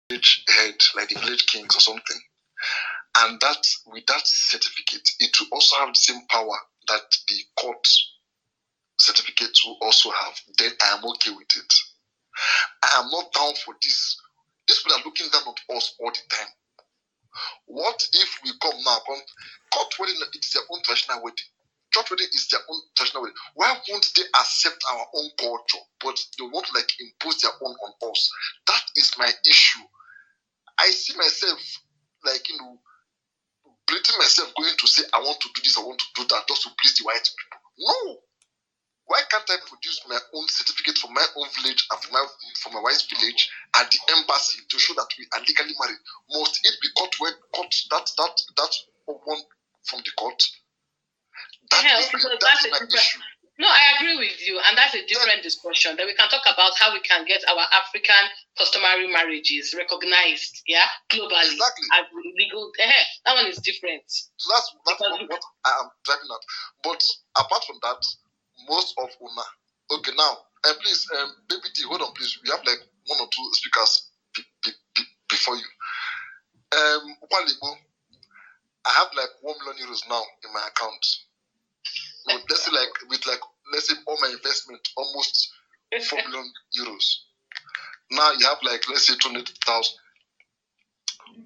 village head, like the village kings or something. And that with that certificate, it will also have the same power that the court certificate will also have. Then I am okay with it. I am not down for this. These people are looking down on us all the time. What if we come now? Court wedding, it is their own traditional wedding. Church wedding is their own traditional wedding. Why won't they accept our own culture, but they want to like impose their own on us? That is my issue. I see myself like bleeding myself going to say I want to do this, I want to do that, just to please the white people. No. Why can't I produce my own certificate from my own village and from my wife's village at the embassy to show that we are legally married? Must it be court that one from the court? That's my issue. No, I agree with you, and that's a different discussion. Then we can talk about how we can get our African customary marriages recognized, globally as legal. That one is different. So that's what I am driving at. But apart from that, most of Una. Okay, now, please, Baby D, hold on, please. We have like one or two speakers before you. Upalibo, I have like 1 million euros now in my account. No, let's say all my investment, almost 4 million euros. Now you have like, let's say 200,000.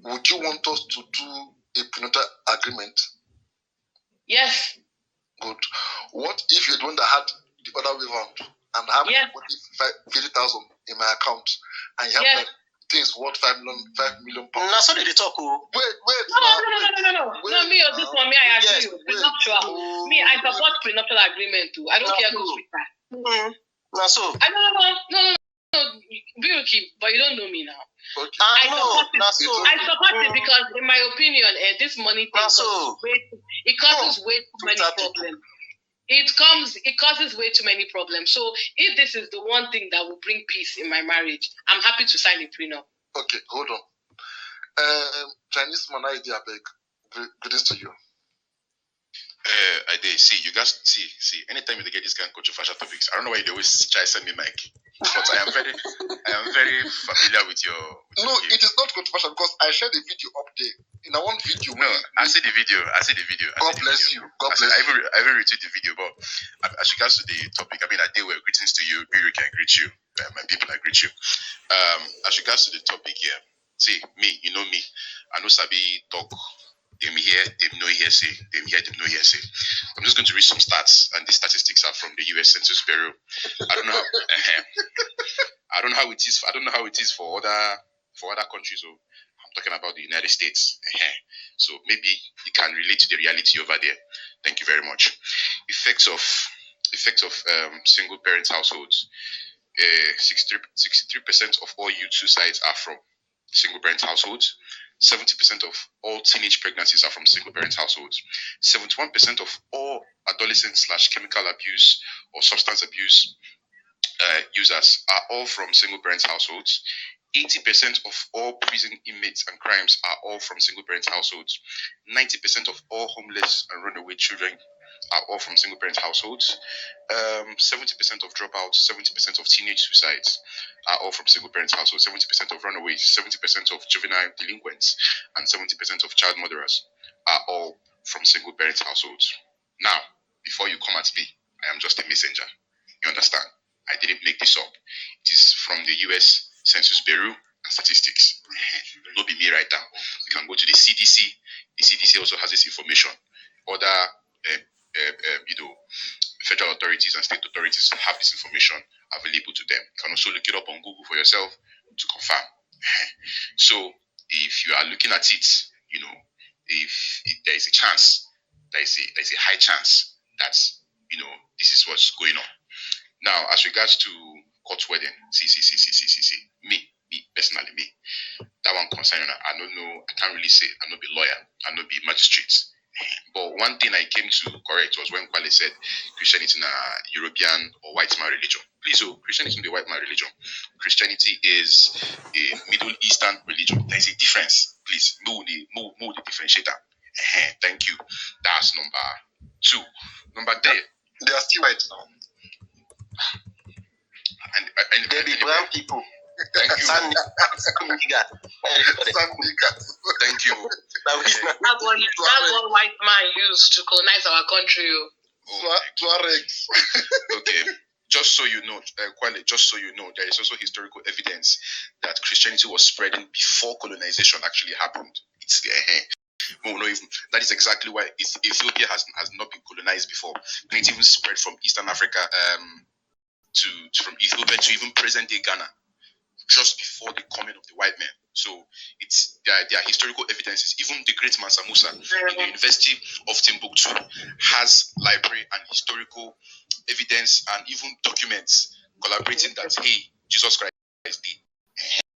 Would you want us to do a prenatal agreement? Yes. Good. What if you're the one that had the other way around and have 50,000 in my account and you have like things worth 5 million pounds? That's what they talk. Wait. No. This one, I agree with prenuptial. I support prenuptial agreement too. I don't care who's with that. No. Biruki, but you don't know me now. Okay. I support it because, in my opinion, this money thing causes way too many problems. It causes way too many problems. So if this is the one thing that will bring peace in my marriage, I'm happy to sign a prenup. Okay, hold on. Chinese man, I beg. Greetings to you. I did see you guys see. Anytime you get this kind of controversial topics, I don't know why you always try to send me mic, but I am very familiar with your. It is not controversial because I shared a video up there. In one video. No, I see the video. God bless you. I even retweet the video, but as regards to the topic, I mean, I did well. Greetings to you, Biruki, I greet you. My people, I greet you. As regards to the topic here, see me, you know me. I know Sabi talk. Them here, them no hearsay. Them here, them no hearsay. I'm just going to read some stats, and these statistics are from the U.S. Census Bureau. I don't know. I don't know how it is. I don't know how it is for other countries. So I'm talking about the United States. So maybe you can relate to the reality over there. Thank you very much. Effects of single parent households. 63% of all youth suicides are from single parent households. 70% of all teenage pregnancies are from single-parent households. 71% of all adolescent/chemical abuse or substance abuse users are all from single-parent households. 80% of all prison inmates and crimes are all from single-parent households. 90% of all homeless and runaway children are all from single-parent households. 70% of dropouts, 70% of teenage suicides are all from single-parent households. 70% of runaways, 70% of juvenile delinquents, and 70% of child murderers are all from single-parent households. Now, before you come at me, I am just a messenger. You understand? I didn't make this up. It is from the U.S. Census Bureau and Statistics. Not be me right now. You can go to the CDC. The CDC also has this information. Other federal authorities and state authorities have this information available to them. You can also look it up on Google for yourself to confirm. So if you are looking at it, if there is a chance, there is a high chance that this is what's going on. Now, as regards to court wedding, me personally, that one concerning, I don't know, I can't really say, I'm not be lawyer, I'm not be magistrate. But one thing I came to correct was when Kwale said Christianity is a European or white man religion. Please, Christianity is not a white man religion. Christianity is a Middle Eastern religion. There is a difference. Please, move the differentiator. Thank you. That's number 2. Number 3. They are still white now. And they be brown people. Thank you. Sandigas. Thank you. That's what white man used to colonize our country. Tuaregs. Okay. Just so you know, Kwale, just so you know, there is also historical evidence that Christianity was spreading before colonization actually happened. It's that is exactly why Ethiopia has not been colonized before. And it even spread from Eastern Africa from Ethiopia to even present day Ghana, just before the coming of the white men. So there are historical evidences. Even the great Mansa Musa in the University of Timbuktu has library and historical evidence and even documents collaborating that, hey, Jesus Christ is dead.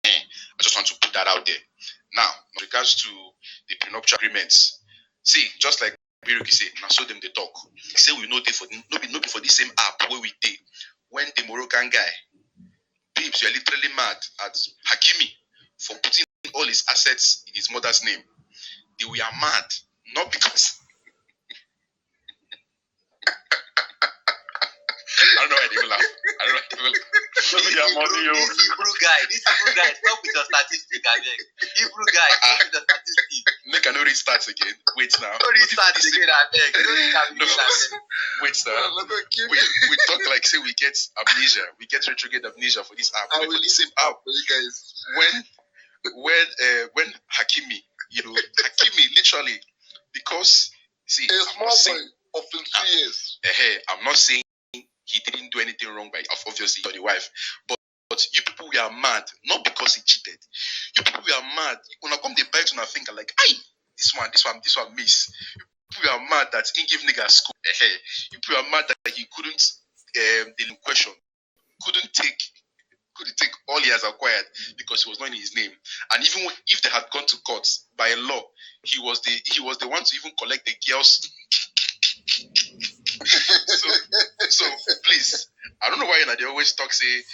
I just want to put that out there. Now, in regards to the prenuptial agreements, see, just like Biruki said, now so them they talk. Say we know they for not for the same app where we did when the Moroccan guy, babes, you are literally mad at Hakimi for putting all his assets in his mother's name. They were mad, not because I don't know why they will laugh. This Hebrew guy, stop with your statistics again. Hebrew guy, stop with your statistics. Make I know restart again. Wait now. Don't restart again, I beg. Wait now. We talk like say we get amnesia. We get retrograde amnesia for this app. I will listen up for you guys. When Hakimi, Hakimi literally, because see, a small boy of 23 years. I'm not saying he didn't do anything wrong by obviously the wife, but you people were mad not because he cheated. You people were mad when I come they bite on a finger like, aye, this one miss. You people were mad that he give nigga school. You people were mad that he couldn't the question couldn't take all he has acquired because he was not in his name. And even if they had gone to court by law, he was the one to even collect the girls. so please, I don't know why they always talk say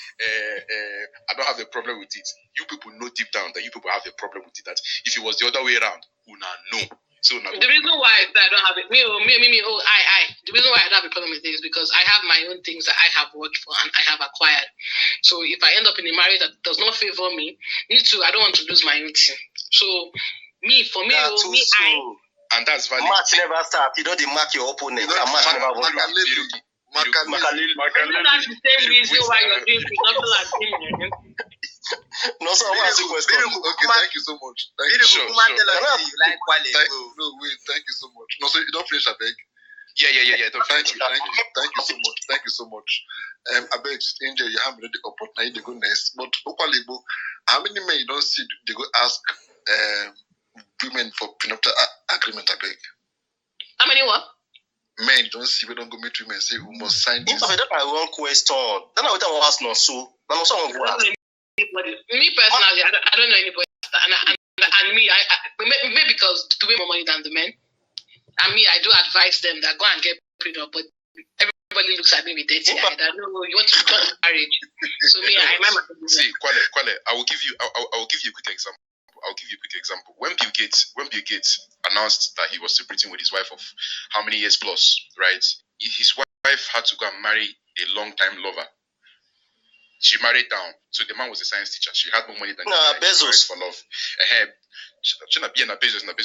I don't have a problem with it. You people know deep down that you people have a problem with it. That if it was the other way around, una know. So now, the reason why I don't have it, the reason why I don't have a problem with it is because I have my own things that I have worked for and I have acquired. So if I end up in a marriage that does not favor me too, I don't want to lose my own thing. So and that's valid. Match never start. You know they mark your opponent. Match never won. Makaleli. That's the same reason why you're doing prenuptial agreement. No, so I want to question. Okay, thank you so much. Thank you. Sure. No, wait, thank you so much. No, so you don't finish, I beg. Yeah. Thank you so much. Thank you so much. I beg, Angel, you haven't read the opportunity to go next. But how many men you don't see they go ask women for prenuptial agreement, I beg? How many what? Men don't see, we don't go meet women say we must sign this. That's my wrong question. Then I will ask no so. No, someone will ask. Me personally, I don't know anybody, and me, maybe because they way more money than the men. And me, I do advise them that go and get prenup, but everybody looks at me with dirty eyes. I don't know, you want to start marriage. So me, I remember. See, Kwale, I will give you a quick example. When Bill Gates announced that he was separating with his wife of how many years plus, right? His wife had to go and marry a long-time lover. She married down. So the man was a science teacher. She had more money than Bezos for love. Bezos. No,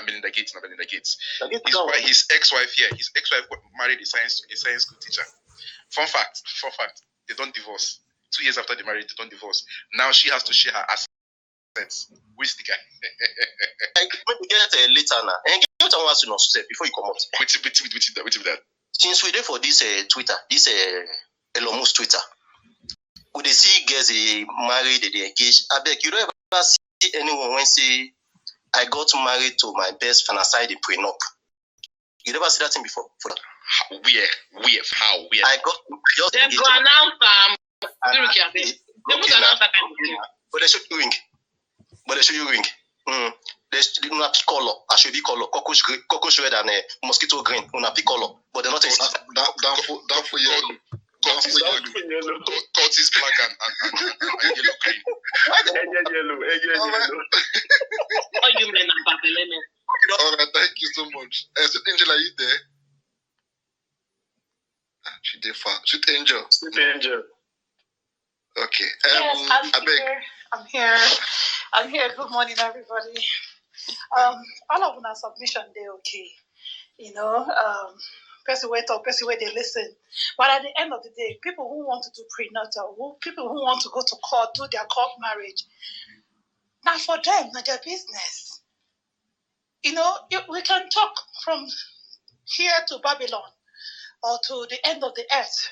Melinda Gates. His ex-wife here. His ex-wife married a science school teacher. Fun fact. They don't divorce. 2 years after they married, they don't divorce. Now she has to share her assets with the guy. We get later now. And get what I want to know before you come out. With that. Since we there for this Twitter, this Elon Musk Twitter, would they see girls they married, they engaged? I beg you don't ever see anyone when say I got married to my best friend aside the prenup. You never see that thing before? How? Where? I got just they go announce but they show you ring. There's una pick color, Ashobi color, cockroach red and mosquito green. Una pick color, but they're not in down for yellow. Curtis black and yellow green. Yellow. All you men are Babylonian. All right, thank you so much. So Angela, are you there? She did far. Sweet Angel. Sweet Angel. Okay. Yes, I'm here. I'm here. Good morning, everybody. All of our submission, they're okay. You know, person wait or person where they listen. But at the end of the day, people who want to do prenatal, people who want to go to court, do their court marriage, not for them, not their business. You know, we can talk from here to Babylon or to the end of the earth.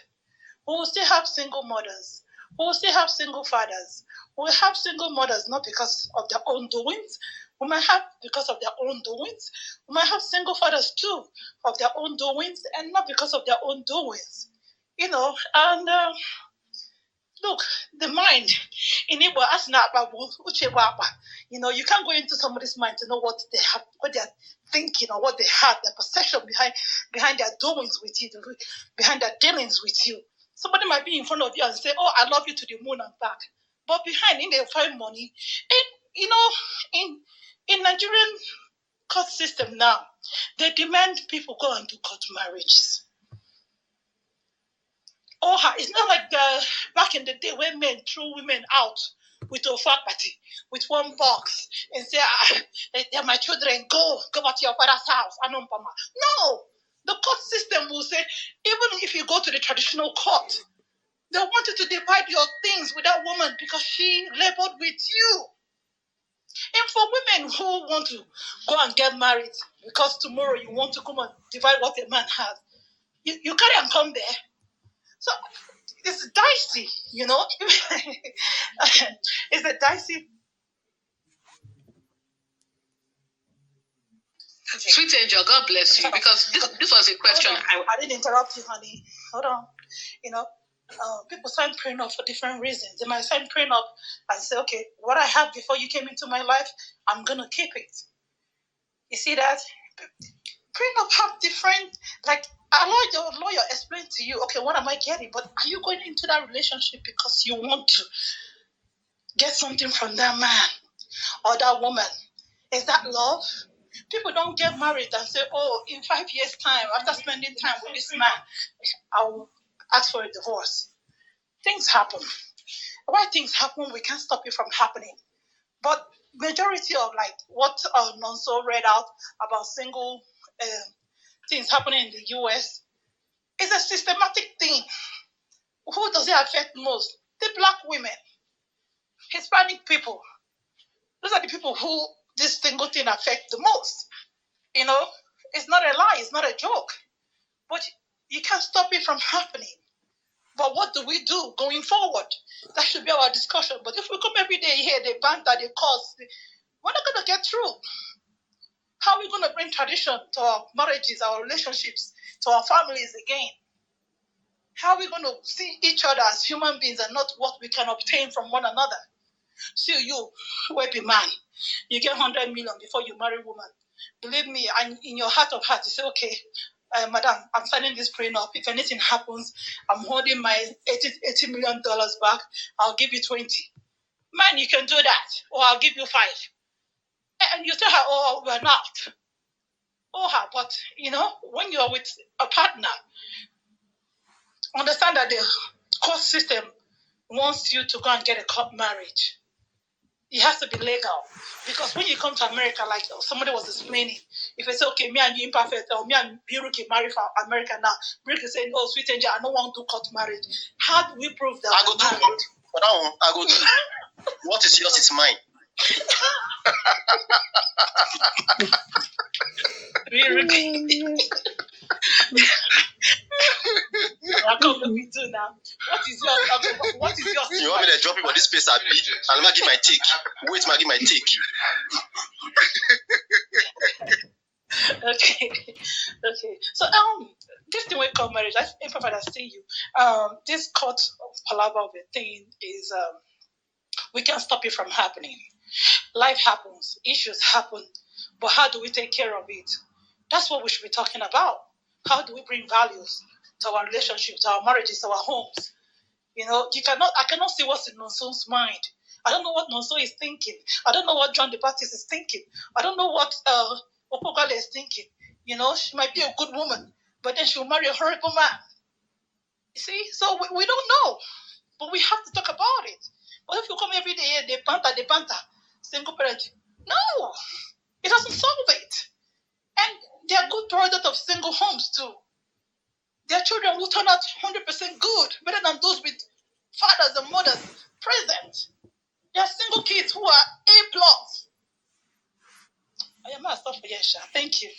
We will still have single mothers. We will still have single fathers. We will have single mothers not because of their own doings. We might have because of their own doings. We might have single fathers too of their own doings and not because of their own doings. You know, and look, the mind in Igbo, you know, you can't go into somebody's mind to know what they have, what they're thinking or what they have, their perception behind their doings with you, behind their dealings with you. Somebody might be in front of you and say, "Oh, I love you to the moon and back," but behind him they find money. And you know, in Nigerian court system now, they demand people go and do court marriages. It's not like back in the day when men threw women out with a fuck party, with one box, and say, they're my children, go back to your father's house. No, the court system will say, even if you go to the traditional court, they want you to divide your things with that woman because she labored with you. And for women who want to go and get married because tomorrow you want to come and divide what a man has, you carry and come there. So it's dicey, you know. It's a dicey. Sweet Angel, God bless you, because this was a question. I didn't interrupt you, honey. Hold on. You know, people sign prenup for different reasons. They might sign prenup and say, okay, what I had before you came into my life, I'm going to keep it. You see that? Prenup have different, like, a lawyer explained to you, okay, what am I getting? But are you going into that relationship because you want to get something from that man or that woman? Is that love? People don't get married and say, oh, in 5 years' time, after spending time with this man, I'll ask for a divorce. Things happen. Why things happen, we can't stop it from happening. But majority of like what Nonso read out about single things happening in the US is a systematic thing. Who does it affect most? The Black women, Hispanic people. Those are the people who this single thing affects the most. You know, it's not a lie, it's not a joke. But you can't stop it from happening. But what do we do going forward? That should be our discussion. But if we come every day here, they banter, they cause, we're not going to get through. How are we going to bring tradition to our marriages, our relationships, to our families again? How are we going to see each other as human beings and not what we can obtain from one another? See you, who be man, you get 100 million before you marry a woman. Believe me, and in your heart of hearts, you say, okay, madam, I'm signing this prenup. If anything happens, I'm holding my $80 million back. I'll give you 20. Man, you can do that, or I'll give you 5. And you tell her, oh, we're not. But, you know, when you're with a partner, understand that the court system wants you to go and get a court marriage. It has to be legal. Because when you come to America, like somebody was explaining, if I say, okay, me and you imperfect, or me and Biruki marry for America now, Biruki is saying, oh, Sweet Angel, I don't want to court marriage. How do we prove that? I go do what? For that one, I go do. What is yours is mine. I come to me too now. What is yours? What is yours? You want me to drop it for this place? I'll give my take. Wait, Maggie, my take. Okay. So this thing we call marriage, I see you. This court of palaver of a thing is we can't stop it from happening. Life happens, issues happen, but how do we take care of it? That's what we should be talking about. How do we bring values to our relationships, to our marriages, to our homes? You know, I cannot see what's in Nonso's mind. I don't know what Nonso is thinking. I don't know what John the Baptist is thinking. I don't know what Opogale is thinking. You know, she might be a good woman, but then she'll marry a horrible man. You see, so we don't know, but we have to talk about it. But if you come every day and they banter, single parent, no, it doesn't solve it. And they are good product of single homes too. Their children will turn out 100% good, better than those with fathers and mothers present. There are single kids who are A+. I am not stop for Yesha. Thank you.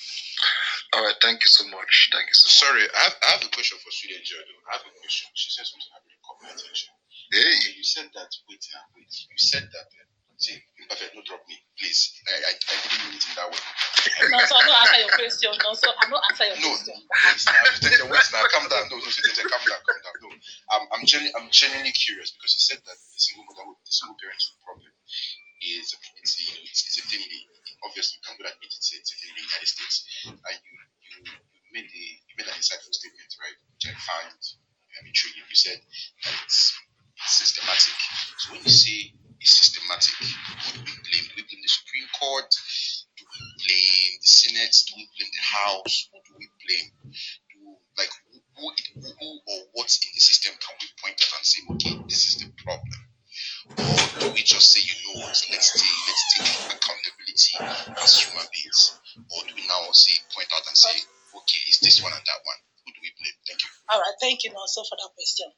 All right, thank you so much. Thank you so much. Sorry, I have a question for Student Jodo. I have a question. She said something that really caught my attention. Hey. Okay, you said that, wait. You said that, see, Imperfect, no drop me, please. I didn't mean it in that way. No, so I don't answer your question. No, so I don't answer your question. Wait now, calm down. No, calm down. No, I'm genuinely curious because you said that the single parenthood problem is it's a thing. Obviously, you can do that. It's a thing in the United States, and you made an insightful statement, right? Which I found intriguing. You said that it's systematic. So when you say it's systematic, who do we blame? Do we blame the Supreme Court? Do we blame the Senate? Do we blame the House? Who do we blame? Who or what's in the system can we point at and say, okay, this is the problem? Or do we just say, you know what, let's take accountability as human beings? Or do we now say, point out and say, okay, it's this one and that one? Who do we blame? Thank you. All right, thank you, Nonso, for that question.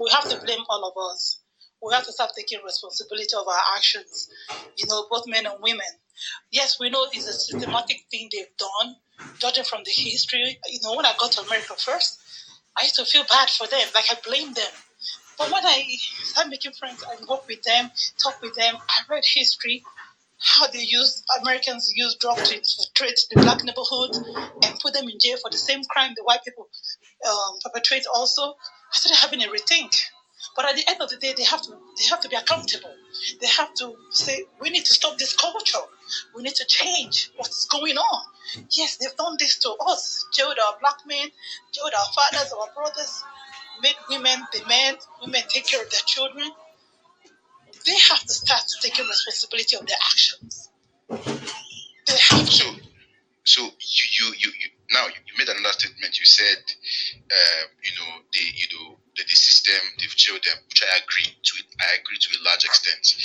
We have to blame all of us. We have to start taking responsibility of our actions, both men and women. Yes, we know it's a systematic thing they've done, judging from the history. When I got to America first, I used to feel bad for them, like I blamed them. But when I started making friends, I work with them, talk with them, I read history, how Americans use drugs to infiltrate the black neighborhood and put them in jail for the same crime the white people perpetrate also. I started having a rethink. But at the end of the day, they have to be accountable. They have to say, we need to stop this culture. We need to change what's going on. Yes, they've done this to us. Jailed our black men, jailed our fathers, our brothers, made women demand, women take care of their children. They have to start taking responsibility of their actions. They have to. So you now you made another statement. You said, the system, they've jailed them, which I agree to it. I agree to a large extent.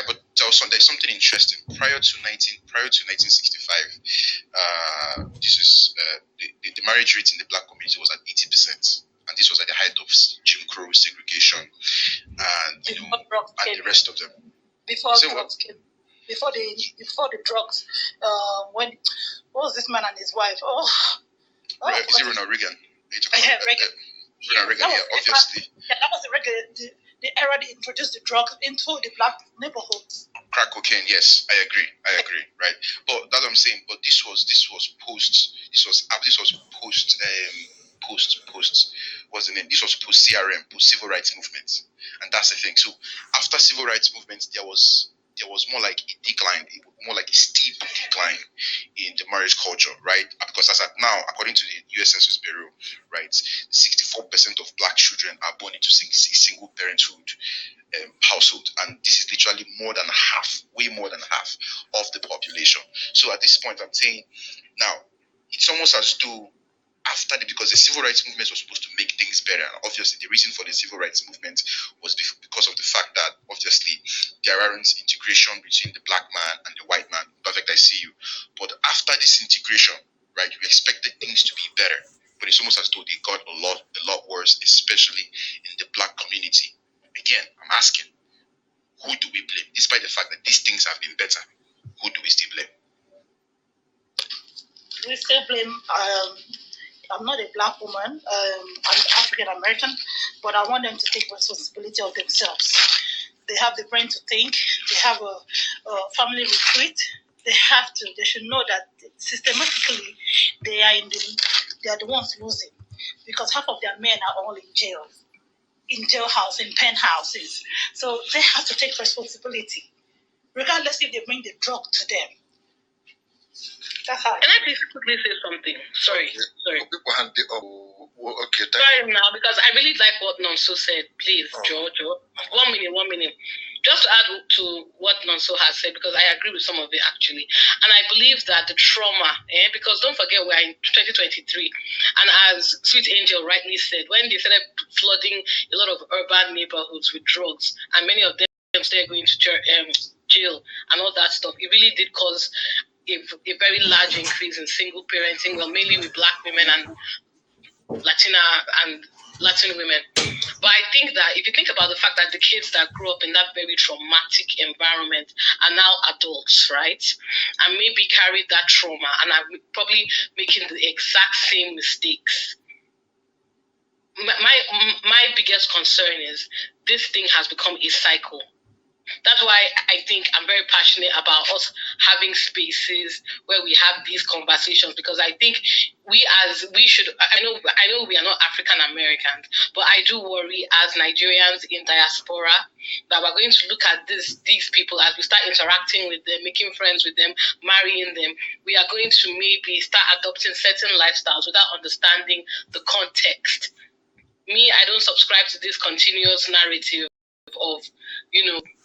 But there's something interesting. Prior to 1965, this is the marriage rate in the black community was at 80%. And this was at the height of Jim Crow segregation, and and the rest of them. Before drugs came, before the drugs, what was this man and his wife? Is it Ronald Reagan? Reagan. Reagan, obviously. That was the era they introduced the drugs into the black neighborhoods. Crack cocaine, yes, I agree, right? But that's what I'm saying. But this was post. This was post. What's the name? This was post CRM, post civil rights movement, and that's the thing. So after civil rights movement, there was more like a decline, more like a steep decline in the marriage culture, right? Because as at now, according to the U.S. Census Bureau, right, 64% of black children are born into single parenthood household, and this is literally way more than half of the population. So at this point, I'm saying now it's almost as though because the civil rights movement was supposed to make things better, and obviously the reason for the civil rights movement was because of the fact that obviously there aren't integration between the black man and the white man. Perfect, I see you. But after this integration, right, we expected things to be better, but it's almost as though they got a lot worse, especially in the black community. Again, I'm asking, who do we blame? Despite the fact that these things have been better, who do we still blame? We still blame. I'm not a black woman. I'm African American, but I want them to take responsibility of themselves. They have the brain to think. They have a family retreat. They should know that systematically they are the ones losing, because half of their men are all in jailhouse, in penthouses. So they have to take responsibility, regardless if they bring the drug to them. That's how. Can I please quickly say something? Sorry. People hand it up. Okay, sorry now, because I really like what Nonso said. Please, Joe. 1 minute. Just to add to what Nonso has said, because I agree with some of it actually. And I believe that the trauma, because don't forget we're in 2023, and as Sweet Angel rightly said, when they started flooding a lot of urban neighborhoods with drugs, and many of them started going to jail and all that stuff, it really did cause a very large increase in single parenting, well, mainly with Black women and Latina and Latin women. But I think that if you think about the fact that the kids that grew up in that very traumatic environment are now adults, right? And maybe carried that trauma and are probably making the exact same mistakes. My biggest concern is this thing has become a cycle. That's why I think I'm very passionate about us having spaces where we have these conversations, because I think we should. I know we are not African Americans, but I do worry as Nigerians in diaspora that we're going to look at these people as we start interacting with them, making friends with them, marrying them. We are going to maybe start adopting certain lifestyles without understanding the context. Me, I don't subscribe to this continuous narrative of,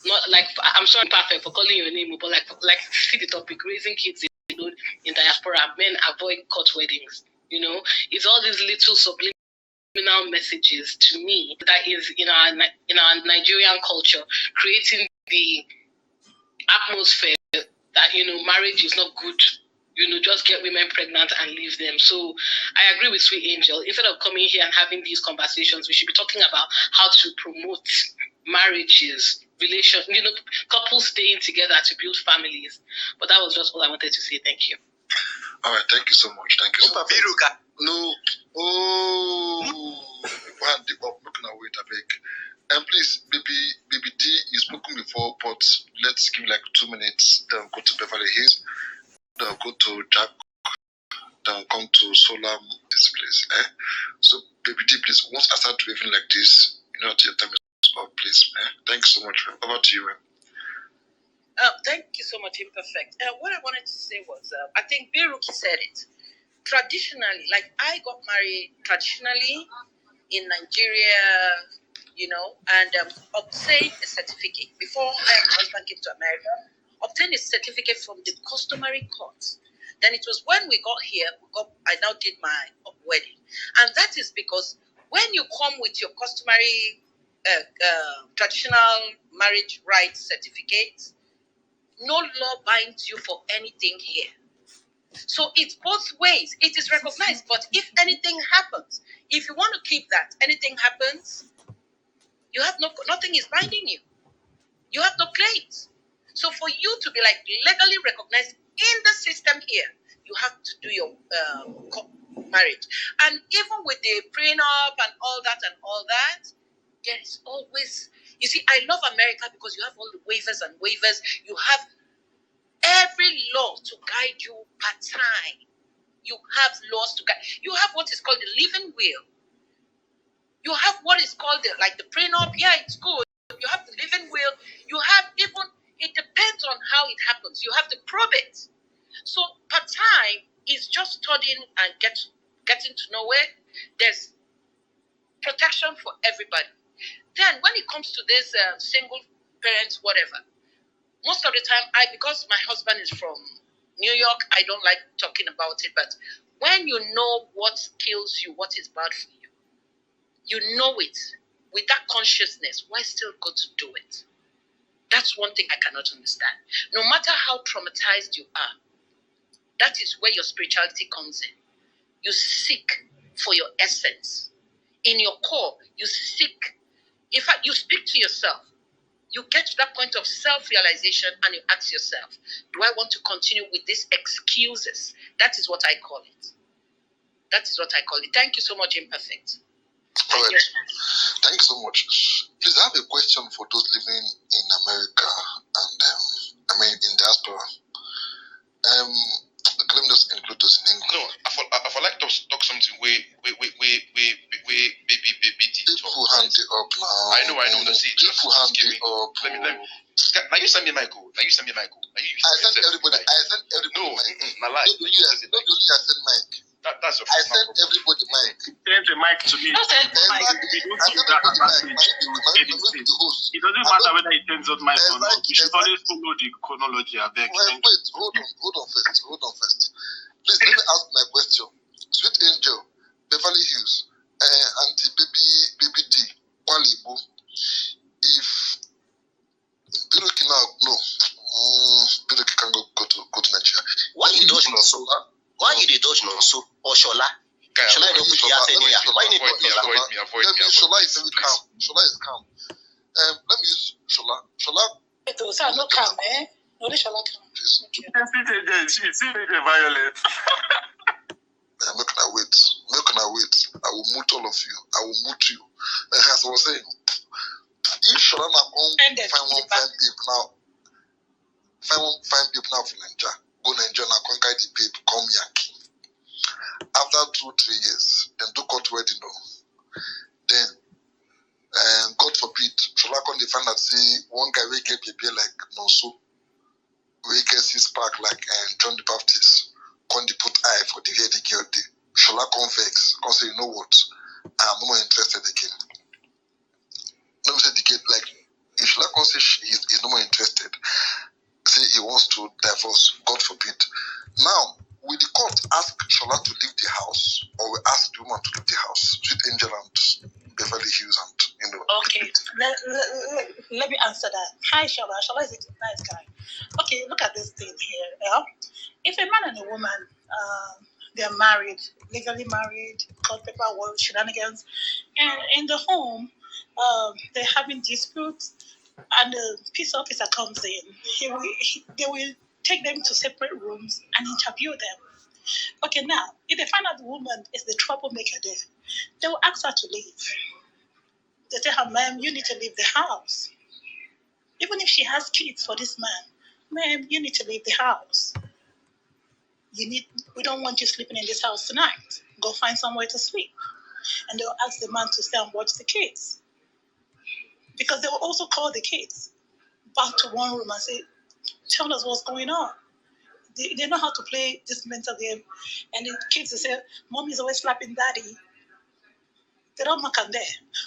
not like, I'm sorry, perfect for calling your name, but like see the topic, raising kids alone in diaspora, men avoid court weddings. It's all these little subliminal messages to me that is in our Nigerian culture, creating the atmosphere that marriage is not good. Just get women pregnant and leave them. So I agree with Sweet Angel. Instead of coming here and having these conversations, we should be talking about how to promote marriages, couples staying together to build families. But that was just all I wanted to say. Thank you. All right, thank you so much. No. One deep up looking away, Tabek. And please, baby D, you've spoken before, but let's give like 2 minutes. Then go to Beverly Hills. Then go to Jack. Then come to Solar, this place. So, baby D, please, once I start waving like this, your time is up, please. Thanks so much. Over to you. Thank you so much, Imperfect. What I wanted to say was, I think Biruki said it. Traditionally, like I got married traditionally in Nigeria, and obtained a certificate. Before my husband came to America, obtained a certificate from the customary court. Then it was when we got here, I now did my wedding. And that is because when you come with your customary traditional marriage rights certificate, no law binds you for anything here. So it's both ways. It is recognized, but if anything happens, if you want to keep that, anything happens, you have nothing is binding you. You have no claims. So for you to be like legally recognized in the system here, you have to do your marriage. And even with the prenup and all that, there is always, you see, I love America because you have all the waivers and waivers. You have every law to guide you part time. You have laws to guide. You have what is called the living will. You have what is called the prenup. Yeah, it's good. You have the living will. You have even, it depends on how it happens. You have the probate. So part time is just studying and getting to know it. There's protection for everybody. Then when it comes to this single parents, whatever, most of the time, because my husband is from New York, I don't like talking about it, but when you know what kills you, what is bad for you, you know it. With that consciousness, why still go to do it? That's one thing I cannot understand. No matter how traumatized you are, that is where your spirituality comes in. You seek for your essence. In your core, you seek. In fact, you speak to yourself. You get to that point of self-realization and you ask yourself, do I want to continue with these excuses? That is what I call it. That is what I call it. Thank you so much, Imperfect. All right. Thank you so much. Please, I have a question for those living in America and in diaspora. Let me just include those in English. No, I would like to talk something. We baby. People hand it up now. I know. see, just give me. Let me. Now you send me my code. I sent everybody. No, my life. Not only I sent Mike. That's your I sent everybody Mike. Send the mic to me. Send the mic. It doesn't matter whether it turns out mic or not. You should always follow the chronology. I beg. Wait, hold on first. Please let me ask my question. Sweet Angel, Beverly Hills, Auntie Baby D, Kwalibo. If Biruki now Biruki can go to Nigeria. Why you dodge no so? Why you dodge no so? Or Shola? Shola don't put your thing here. Why you avoid me? Shola is very calm. Shola is calm. Let me use Shola. Shola. Those are not calm, eh? No, they Shola calm. She's violent. Make can I wait? I will mute all of you. I will mute you. As I was saying, if Shola now find babe now for Nigeria, go Nigeria now conquer the babe, come Yankee. After 2-3 years, then do court wedding though. Then God forbid, Shola come they find that see one guy wake up baby like Nonso, wake up see spark like John the Baptist, come they put eye for the way the girl day. Shola come vex, come say, you know what? I'm no more interested again. Let me say the kid like if Shola come say he's no more interested, say he wants to divorce, God forbid. Now, will the court ask Shola to leave the house, or will ask the woman to leave the house? Sweet Angel and Beverly Hills and Okay, let me answer that. Hi, Shola. Shola is a nice guy. Okay, look at this thing here. Yeah? If a man and a woman, they're married, legally married, court paperwork, shenanigans, and in the home, they're having disputes, and the peace officer comes in, they will take them to separate rooms and interview them. Okay, now, if they find out the woman is the troublemaker there, they will ask her to leave. They tell her, ma'am, you need to leave the house. Even if she has kids for this man, ma'am, you need to leave the house. We don't want you sleeping in this house tonight. Go find somewhere to sleep. And they'll ask the man to stay and watch the kids. Because they will also call the kids back to one room and say, tell us what's going on. They know how to play this mental game. And the kids will say, Mommy's always slapping Daddy. They don't knock on there.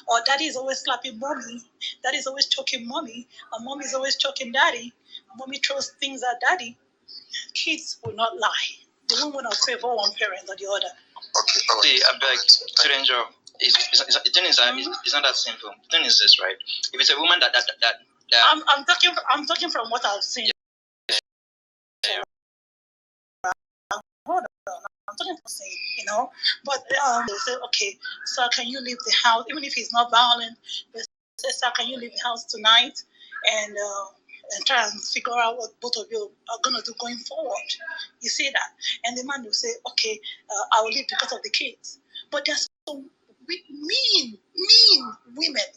Or Daddy is always slapping Mommy. Daddy's always choking Mommy. And Mommy's always choking Daddy. Mommy throws things at Daddy. Kids will not lie. They won't want to favor one parent or the other. Okay. See, I beg, stranger. The thing is, it's not that simple. The thing is this, right? If it's a woman that I'm talking from what I've seen. Yeah. Hold on, I'm talking from saying, But they say, okay, sir, can you leave the house? Even if he's not violent, they say, sir, can you leave the house tonight and try and figure out what both of you are gonna do going forward. You see that, and the man will say, okay, I will leave because of the kids. But there's some mean women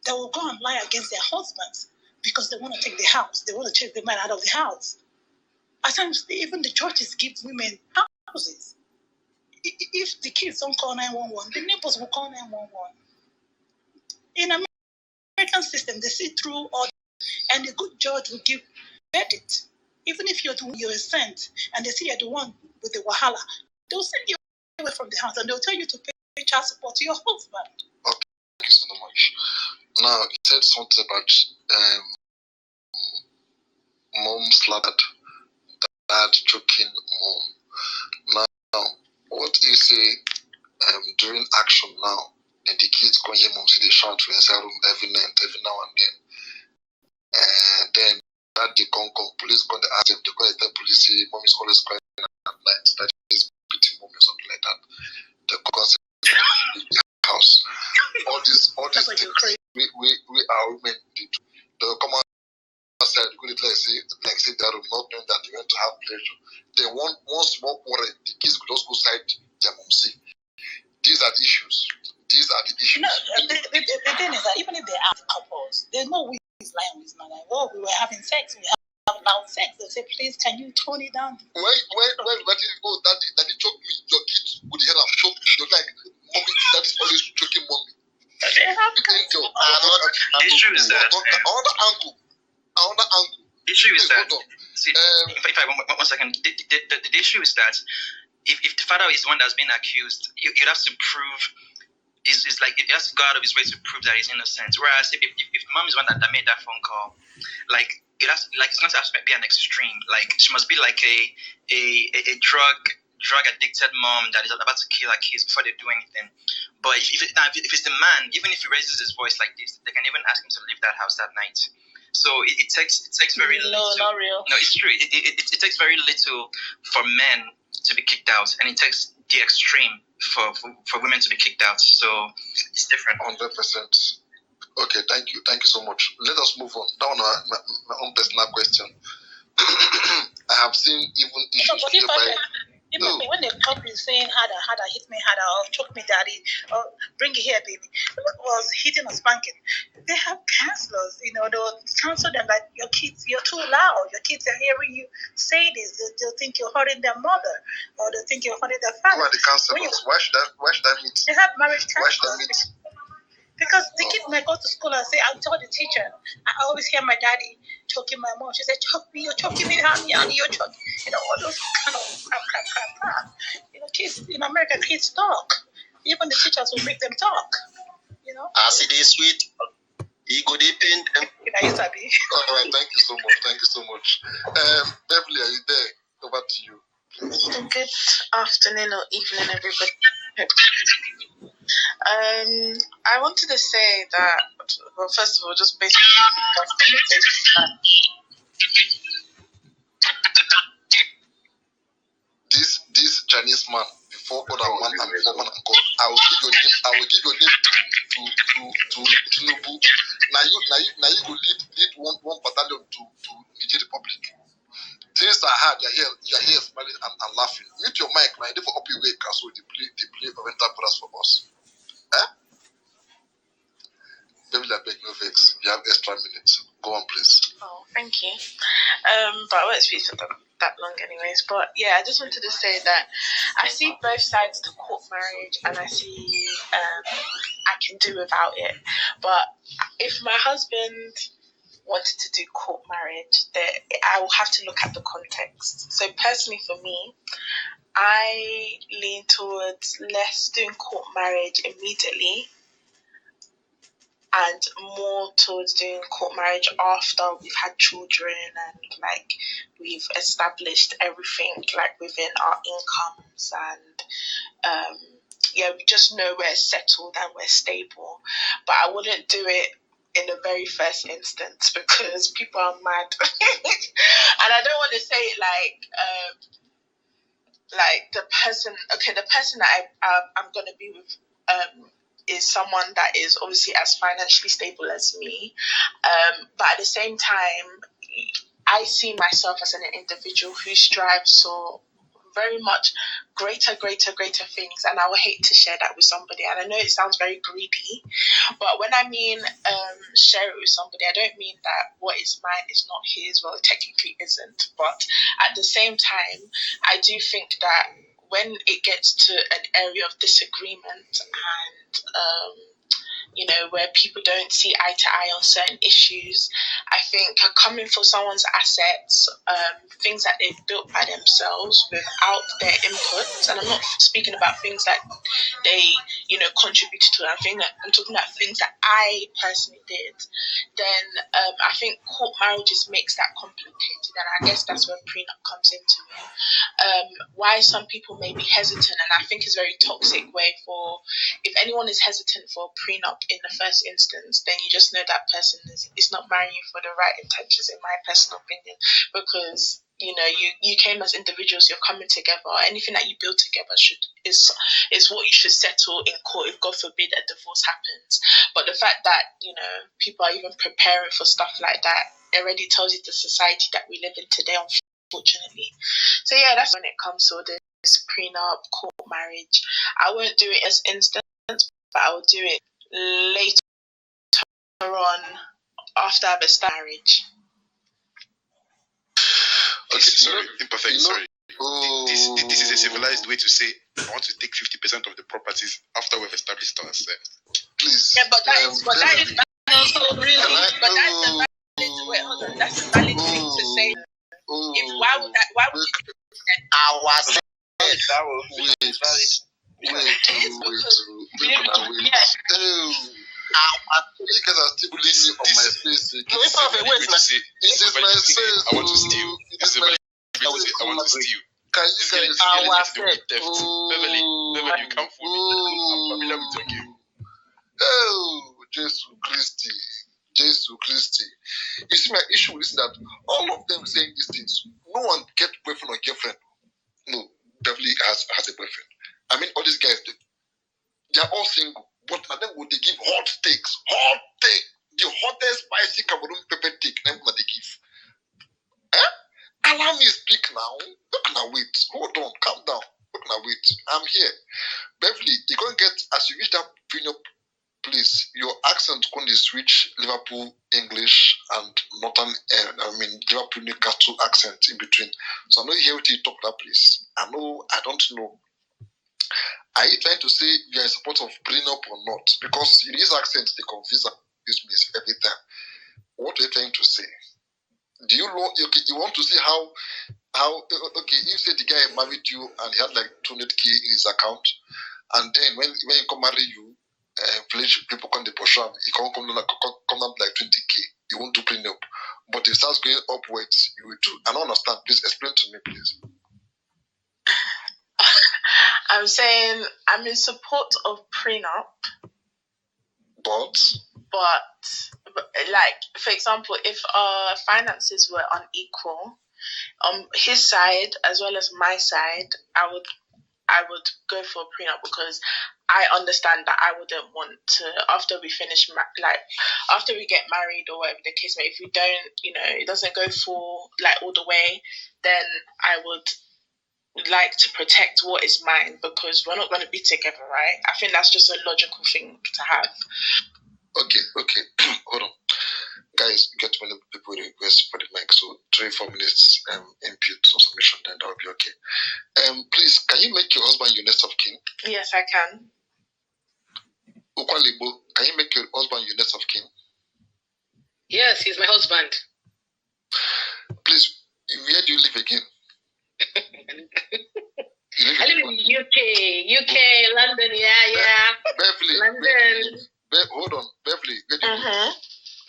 that will go and lie against their husbands because they want to take the house. They want to chase the man out of the house. At times, even the churches give women houses. If the kids don't call 911, the neighbors will call 911. In American system, they see through all, and the good judge will give verdict. Even if you're a saint and they see you're the one with the wahala, they'll send you away from the house and they'll tell you to pay child support to your husband. Okay, thank you so much. Now, you said something about mom slaughtered, dad choking mom. Now, what is during action now, and the kids come here, mom see they shout for inside room every night, every now and then. And then that they come, police come, they ask them, they go and tell police, say, mom is always crying at night, that is beating mom or something like that. They come and say, the house. All these things, we are women, they'll come outside, go to say they are not knowing that they want to have pleasure. Then one small quarrel, the kids could just go side their mom say. These are the issues. No, the thing is that even if they are couples, there's no way he's lying with my life. Oh, we were having sex, we have loud sex. They'll say, please, can you tone it down? When daddy choke me, your kids would hear I'm choking. You're like, mommy, daddy's always choking mommy. issue is that another angle. Issue is that. See, if I one second, the issue is that if the father is the one that's been accused, you'd have to prove. It's like he has to go out of his way to prove that he's innocent. Whereas if the mom is one that made that phone call, like it has, like it's not to be an extreme. Like she must be like a drug addicted mom that is about to kill her kids before they do anything. But if it's the man, even if he raises his voice like this, they can even ask him to leave that house that night. So it takes very little. No, not real. No, it's true. It takes very little for men to be kicked out, and it takes the extreme for women to be kicked out. So it's different. 100%. Okay, thank you so much. Let us move on. That one, my own personal question. I have seen even issues whereby. When the cop is saying harder, hit me harder, or choke me daddy, or bring it here, baby, was hitting or spanking. They have counselors, they'll counsel them like, your kids, you're too loud, your kids are hearing you say this, they'll think you're hurting their mother, or they'll think you're hurting their family. Who are the counselors? Why should that meet? They have marriage Why should counselors. that meet? Because the kid might go to school and say, I told the teacher, I always hear my daddy choking my mom. She said, choke me, you're choking me, honey, you're choking. All those kind of crap. Kids in America, kids talk. Even the teachers will make them talk. As it is sweet, he go deep in them. All right, thank you so much. Beverly, are you there? Over to you. Good afternoon or evening, everybody. I wanted to say that, well, first of all, just basically this Chinese man, before other man and before man and God, I will give your name to Tinubu. Now you go lead one battalion to Niger Republic. Things are hard. You're here smiling and laughing. Mute your mic, man. They for up your way, so they play parental chorus for us. Maybe I beg no vex. You have extra minutes. Go on, please. Oh, thank you. But I won't speak for that long anyways. But yeah, I just wanted to say that I see both sides to court marriage, and I see I can do without it. But if my husband wanted to do court marriage, I will have to look at the context. So personally for me, I lean towards less doing court marriage immediately and more towards doing court marriage after we've had children and like we've established everything like within our incomes and we just know we're settled and we're stable. But I wouldn't do it in the very first instance because people are mad. And I don't want to say it like the person that I'm going to be with is someone that is obviously as financially stable as me. But at the same time, I see myself as an individual who strives for very much greater things, and I would hate to share that with somebody. And I know it sounds very greedy, but when I mean share it with somebody, I don't mean that what is mine is not his. Well, it technically isn't, but at the same time, I do think that when it gets to an area of disagreement and where people don't see eye to eye on certain issues, I think coming for someone's assets, things that they've built by themselves without their input, and I'm not speaking about things that they, contributed to, I'm talking about things that I personally did, then I think court marriages makes that complicated, and I guess that's where prenup comes into it. Why some people may be hesitant, and I think it's a very toxic way for, if anyone is hesitant for a prenup in the first instance, then you just know that person is not marrying you for the right intentions, in my personal opinion, because you came as individuals, you're coming together. Anything that you build together is what you should settle in court if, God forbid, a divorce happens. But the fact that people are even preparing for stuff like that already tells you the society that we live in today, unfortunately. So yeah, that's when it comes to this prenup, court marriage. I won't do it as instant, but I will do it later on after I've established marriage. Okay, sorry, imperfect. Sorry. This is a civilized way to say I want to take 50% of the properties after we've established ourselves. please. Yeah, but that is also really. But that's a valid. Wait, hold on. That's a valid thing to say. Why would you do that? You guys are still bullying me on my space. It is my space. I want to steal. I want to steal. Can you guys Beverly, you come for me. I'm familiar with your game. Oh, Jesus Christi. You see, my issue is that all of them saying these things. No one get boyfriend or girlfriend. No, Beverly has a boyfriend. I mean, all these guys, they are all single. But then would they give hot steaks? The hottest spicy Cameroon pepper steak. Then what they give? Allow me to speak now. Look now, wait. Hold on, calm down. Look now, wait. I'm here. Beverly, you're going to get, as you reach that prenup place, your accent going to switch Liverpool English and Northern, Liverpool Newcastle accent in between. So I know you hear what you talk that place. I don't know. Are you trying to say you are in support of prenup or not? Because in his accent, they confuse me every time. What are you trying to say? Do you know? You want to see how? You say the guy married you and he had like 200K in his account, and then when he come marry you, village people come to push him. He come down like 20K. You won't do prenup, but if it starts going upwards, you will do. I don't understand. Please explain to me, please. I'm saying I'm in support of prenup, but like, for example, if finances were unequal, his side as well as my side, I would go for a prenup, because I understand that I wouldn't want to, after we finish, after we get married or whatever the case may be, if we don't, it doesn't go full, all the way, then I would like to protect what is mine, because we're not going to be together, right? I think that's just a logical thing to have. Okay. Hold on. Guys, get many people request for the mic, so 3-4 minutes input or submission, then that will be okay. Please, can you make your husband your next of kin? Yes, I can. Ukwalibo, can you make your husband your next of kin? Yes, he's my husband. Please, where do you live again? I live in UK, London, yeah. Beverly, London. Hold on, Beverly, where do you live?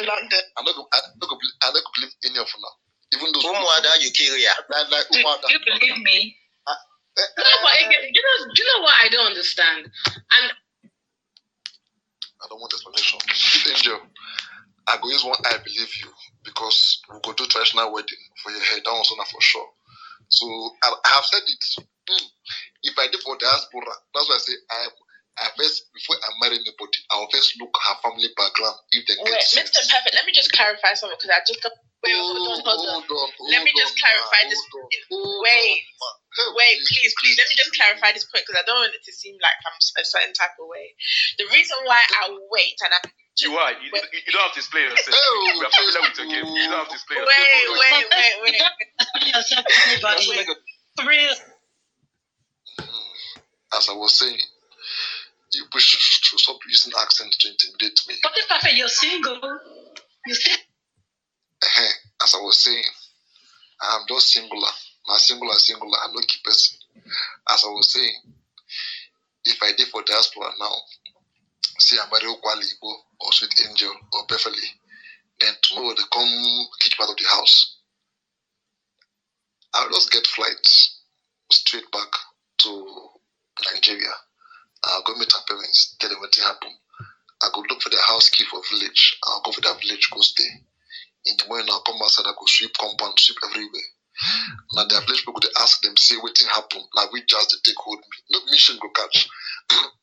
London. I'm not going to believe any of you now. Even those you believe me? Do you know what I don't understand? And I don't want explanation. Angel, I go use one I believe you, because we go do traditional wedding for your hair. That one's not for sure. So I have said it. If I did for diaspora, that's why I say I first, before I marry anybody, I'll first look her family background. If they get sense. Mr. Perfect, let me just clarify something, because I just hold on. Let me just clarify this point. Wait, please. Let me just clarify this point, because I don't want it to seem like I'm a certain type of way. The reason why I wait and I. You are. You don't have to explain yourself. We are familiar with your game. You don't have to explain yourself. Wait. Yourself, everybody. As I was saying, you should stop using accent to intimidate me. But if Papa, you're single. As I was saying, I'm just singular. Singular. I'm not key person. As I was saying, if I did for diaspora now, say I'm married Kwalibo or Sweet Angel or Beverly, then tomorrow they come kick me out of the house. I'll just get flights straight back to Nigeria. I'll go meet her parents, tell them what happened. I'll go look for the house key for village. I'll go for that village, go stay. In the morning, I'll come outside, I'll go sweep compound, sweep everywhere. Now, the village people, they ask them, say, what happened? Now, we just they take hold me. No mission go catch.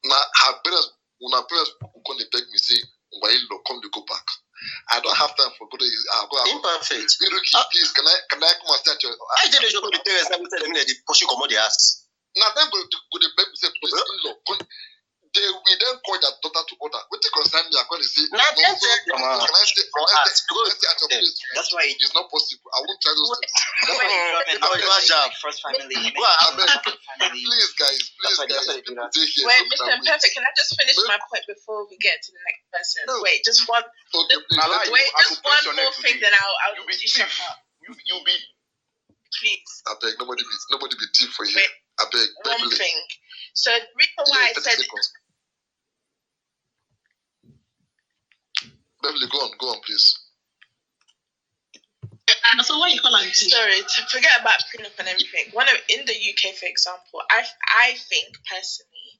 Now, her parents, when her parents come, they beg me, say, why you come to go back? I don't have time for go to. I'll go. Imperfect. Please, can I come and start your? I did a job with the parents. I will tell them that they push you come on the ass. Now, then go to beg me, say, please, in-law. they will then call their daughter to order. What they concern me, I'm going to say, Can I stay at your place? That's why it's not possible. I won't try those things. First family. Please, guys. Wait, Mr. Imperfect, can I just finish my point before we get to the next person? No. Wait, just one. Okay, please. Just one more thing, then I'll You be teach thief. you. You be. Please. I beg, nobody be thief for you. Wait. I beg, One Beverly. thing. So the reason why I 30 said seconds. Beverly, go on, please. So what you call it? sorry, to forget about prenup and everything. In the UK, for example, I think personally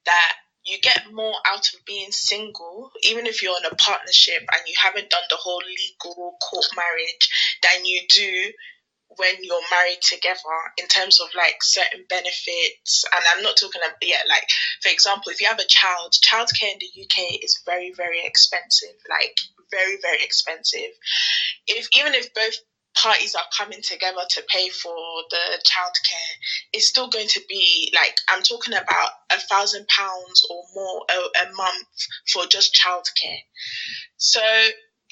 that you get more out of being single, even if you're in a partnership and you haven't done the whole legal court marriage, than you do when you're married together, in terms of like certain benefits. And I'm not talking about, like, for example, if you have a child, childcare in the UK is very, very expensive, like very, very expensive. Even if both parties are coming together to pay for the childcare, it's still going to be like, I'm talking about £1,000 or more a month for just childcare. So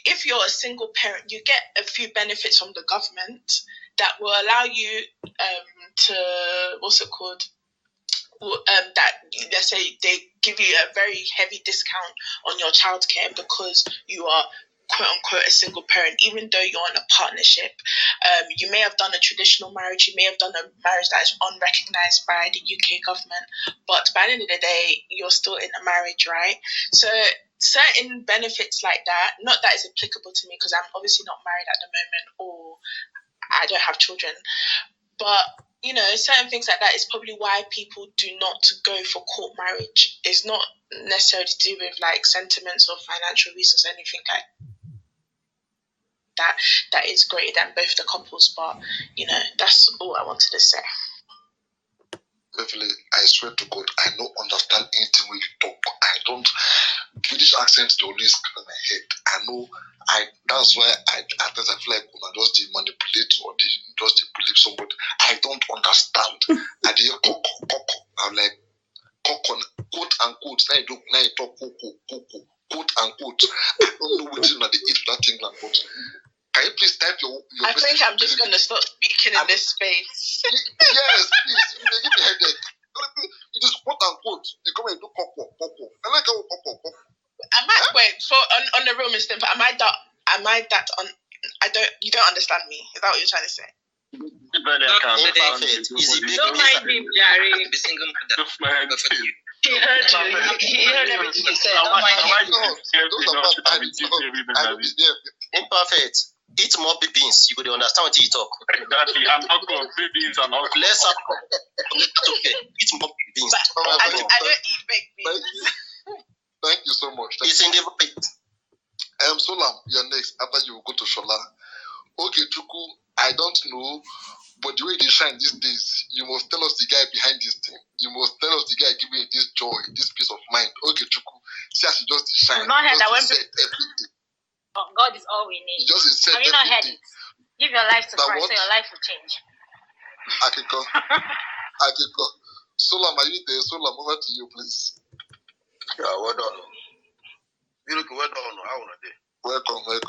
if you're a single parent, you get a few benefits from the government that will allow you to, what's it called? That, let's say, they give you a very heavy discount on your childcare because you are quote unquote a single parent, even though you're in a partnership. You may have done a traditional marriage, you may have done a marriage that is unrecognized by the UK government, but by the end of the day, you're still in a marriage, right? So certain benefits like that, not that it's applicable to me because I'm obviously not married at the moment, or I don't have children, but you know, certain things like that is probably why people do not go for court marriage. It's not necessarily to do with like sentiments or financial reasons or anything like that. That is greater than both the couples, but you know, that's all I wanted to say. Beverly, I swear to God, I don't understand anything when you talk. I don't. British accents, they always come in my head. I know. That's why at times I feel like when I just manipulate or just believe somebody, I don't understand. I hear coco. I'm like coco, quote unquote. Now you talk coco, quote unquote. I don't know what is that they eat that England, but can you please type your I think I'm just going to stop speaking in this space. Yes, please. You give me a headache. It is quote unquote. You come and do coco. I like how coco. Wait, so on the real Mr. Am I that on? You don't understand me. Is that what you're trying to say? Don't mind him, Jerry. Be single mother. He heard you. He heard everything you said. Don't mind him. Imperfect. Eat more beans. You could understand what you talk. Exactly. I'm talking about beans and all. Less okay. Eat more beans. I don't eat baked beans. Thank you so much. It's in the plate. Solam, you're next. After you go to Shola. Okay, Chuku, I don't know, but the way they shine these days, you must tell us the guy behind this thing. You must tell us the guy giving you this joy, this peace of mind. Okay, Chuku, see as you just shine. Not heard that when everything. God is all we need. You just said have you not heard it? Give your life to that Christ, what? so your life will change. Akiko. Solam, are you there? Solam, over to you, please. Yeah, well done. Beautiful, well done. How are you? Welcome. Yeah.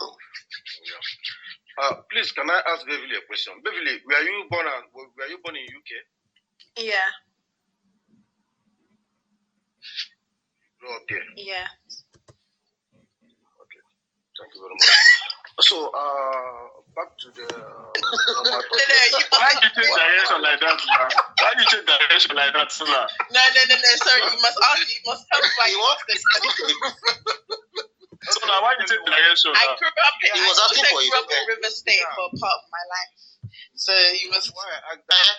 Please, can I ask Beverly a question? Beverly, were you born in UK? Yeah. Grew up there. Yeah. Okay. Thank you very much. So, back to the. Why you change direction like that, man? Why you change direction like that, Sula? No. Sorry, you must tell me why you want this. Sula, why you change direction? I grew up in River State for part of my life. So you must.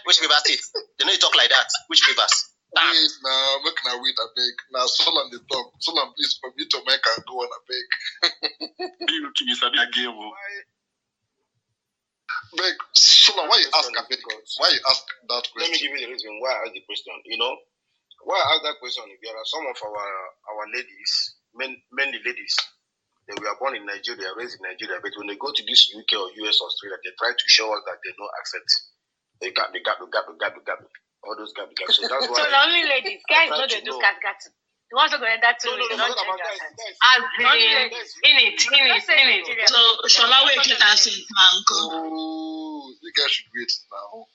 Which River State? They know you talk like that. Which rivers? Wait now, make na wait a beg. Now Solam the talk. Solam, please permit your mic and go on a beg. You keep a game. Beg, Solam, why you ask a beg? Why you ask that question? Let me give you the reason why I asked the question. You know, why I asked that question? There are some of our ladies, mainly ladies, they were born in Nigeria, raised in Nigeria, but when they go to this UK or US or Australia, they try to show us that they know accent. They got all those gap. So that's why. So the only ladies, guys, don't they do cat. You want to go in that too? No, As in it. So, shall I wait till I say, Uncle? Oh, you guys should wait now.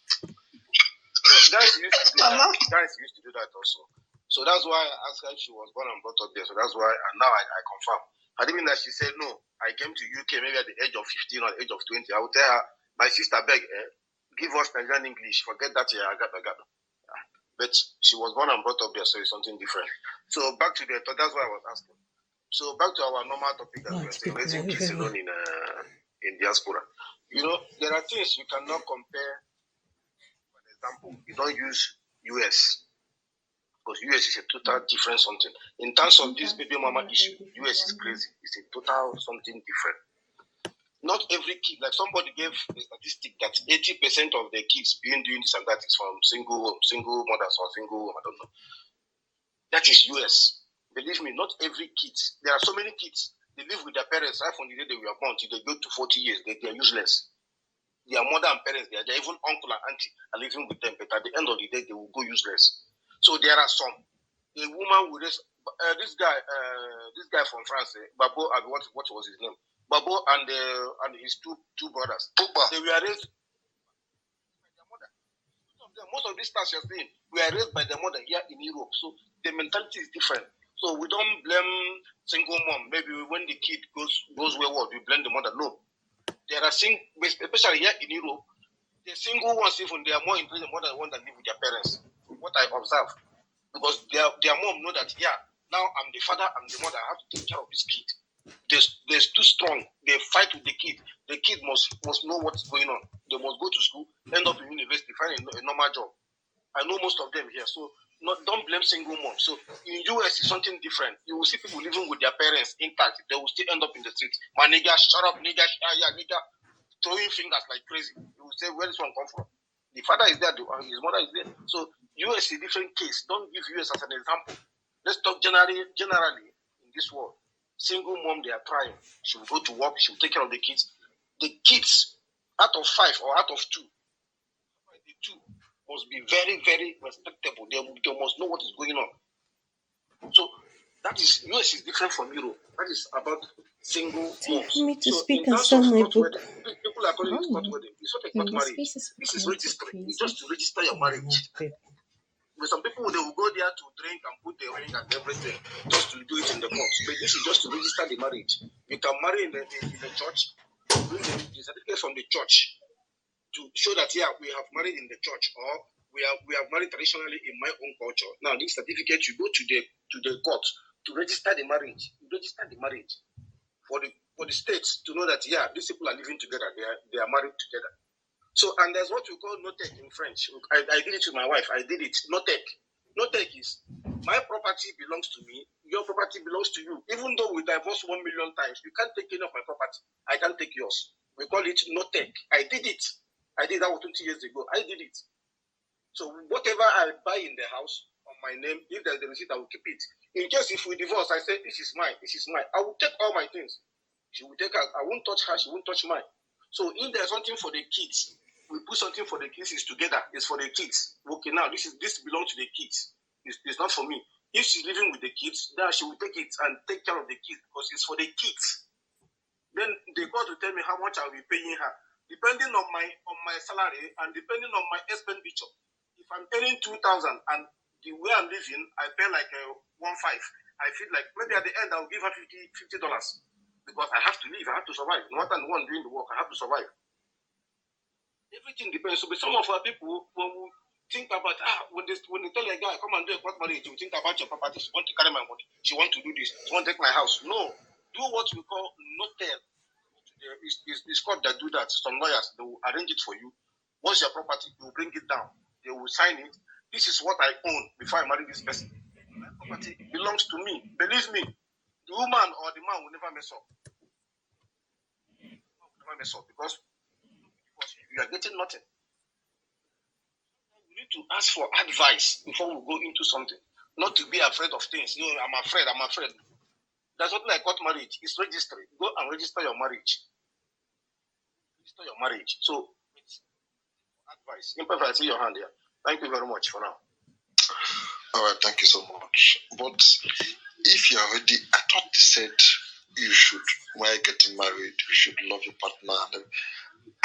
Guys used to do that also. So that's why I asked her if she was born and brought up there. So that's why, and now I confirm. I didn't mean that she said, no, I came to UK maybe at the age of 15 or the age of 20. I would tell her, my sister beg, give us Nigerian English. Forget that here, I got. But she was born and brought up there, so it's something different. So back to that's why I was asking. So back to our normal topic that we are saying, raising kids alone in diaspora. You know, there are things you cannot compare. For example, you don't use US. Because US is a total different something. In terms of this baby mama issue, US is crazy. It's a total something different. Not every kid, like somebody gave a statistic that 80% of the kids being doing this and that is from single mothers or single home, I don't know. That is US. Believe me, not every kid. There are so many kids, they live with their parents right from the day they were born till they go to 40 years. They are useless. Their mother and parents, they are even uncle and auntie are living with them, but at the end of the day, they will go useless. So there are some. A woman with this guy from France, Babo, what was his name? Babo and his two brothers. They were raised by their mother. Most of these stars you're saying were raised by their mother here in Europe. So the mentality is different. So we don't blame single mom. Maybe when the kid goes wayward, we blame the mother. No. There are especially here in Europe, the single ones even they are more intelligent more than the ones that live with their parents. What I observe. Because their mom know that now I'm the father, I'm the mother, I have to take care of this kid. They're too strong. They fight with the kid. The kid must know what's going on. They must go to school, end up in university, find a normal job. I know most of them here. So don't blame single moms. So in US, it's something different. You will see people living with their parents intact. They will still end up in the streets. My nigga, shut up, nigga, nigga, throwing fingers like crazy. You will say, where this one come from? The father is there, his mother is there. So US is a different case. Don't give US as an example. Let's talk generally in this world. Single mom, they are trying. She will go to work. She will take care of the kids. The kids, out of 5 or out of 2, the 2 must be very, very respectable. They must know what is going on. So that is US is different from Europe. That is about single moms. Take me to so speak in and terms sell of my court book. wedding, people are calling it court wedding. It's not a court marriage. This is registry. It's just to register your marriage. But some people, they will go there to drink and put the ring and everything just to do it in the mosque. But this is just to register the marriage. You can marry in the church, bring the certificate from the church to show that, we have married in the church, or we have married traditionally in my own culture. Now, this certificate, you go to the court to register the marriage. You register the marriage for the states to know that, these people are living together. They are married together. So, and there's what we call notek in French. I did it with my wife. I did it. Notek. Notek is, my property belongs to me. Your property belongs to you. Even though we divorce 1 million times, you can't take any of my property. I can't take yours. We call it notek. I did it. I did that 20 years ago. I did it. So whatever I buy in the house on my name, if there's a receipt, I will keep it. In case if we divorce, I say, this is mine. This is mine. I will take all my things. She will take her. I won't touch her. She won't touch mine. So if there's something for the kids, we put something for the kids, it's together. It's for the kids. Okay, now this belongs to the kids. It's not for me. If she's living with the kids, then she will take it and take care of the kids because it's for the kids. Then the court will tell me how much I'll be paying her, depending on my salary and depending on my expenditure. If I'm earning 2,000 and the way I'm living, I pay like 1.5. I feel like maybe at the end I'll give her $50 because I have to live. I have to survive. No matter the one doing the work, I have to survive. Everything depends. So, but some of our people, when we think about when they tell a guy come and do a court marriage, you think about your property. She want to carry my money. She want to do this. She want to take my house. No, do what we call notel. It's court that do that. Some lawyers, they will arrange it for you. What's your property? You will bring it down. They will sign it. This is what I own before I marry this person. My property belongs to me. Believe me, the woman or the man will never mess up. Never mess up because you are getting nothing. We need to ask for advice before we go into something. Not to be afraid of things. I'm afraid. There's nothing like court marriage. It's registry. Go and register your marriage. Register your marriage. So, it's advice. I see your hand here. Thank you very much for now. All right, thank you so much. But if you're already, I thought they said you should, while getting married, you should love your partner. And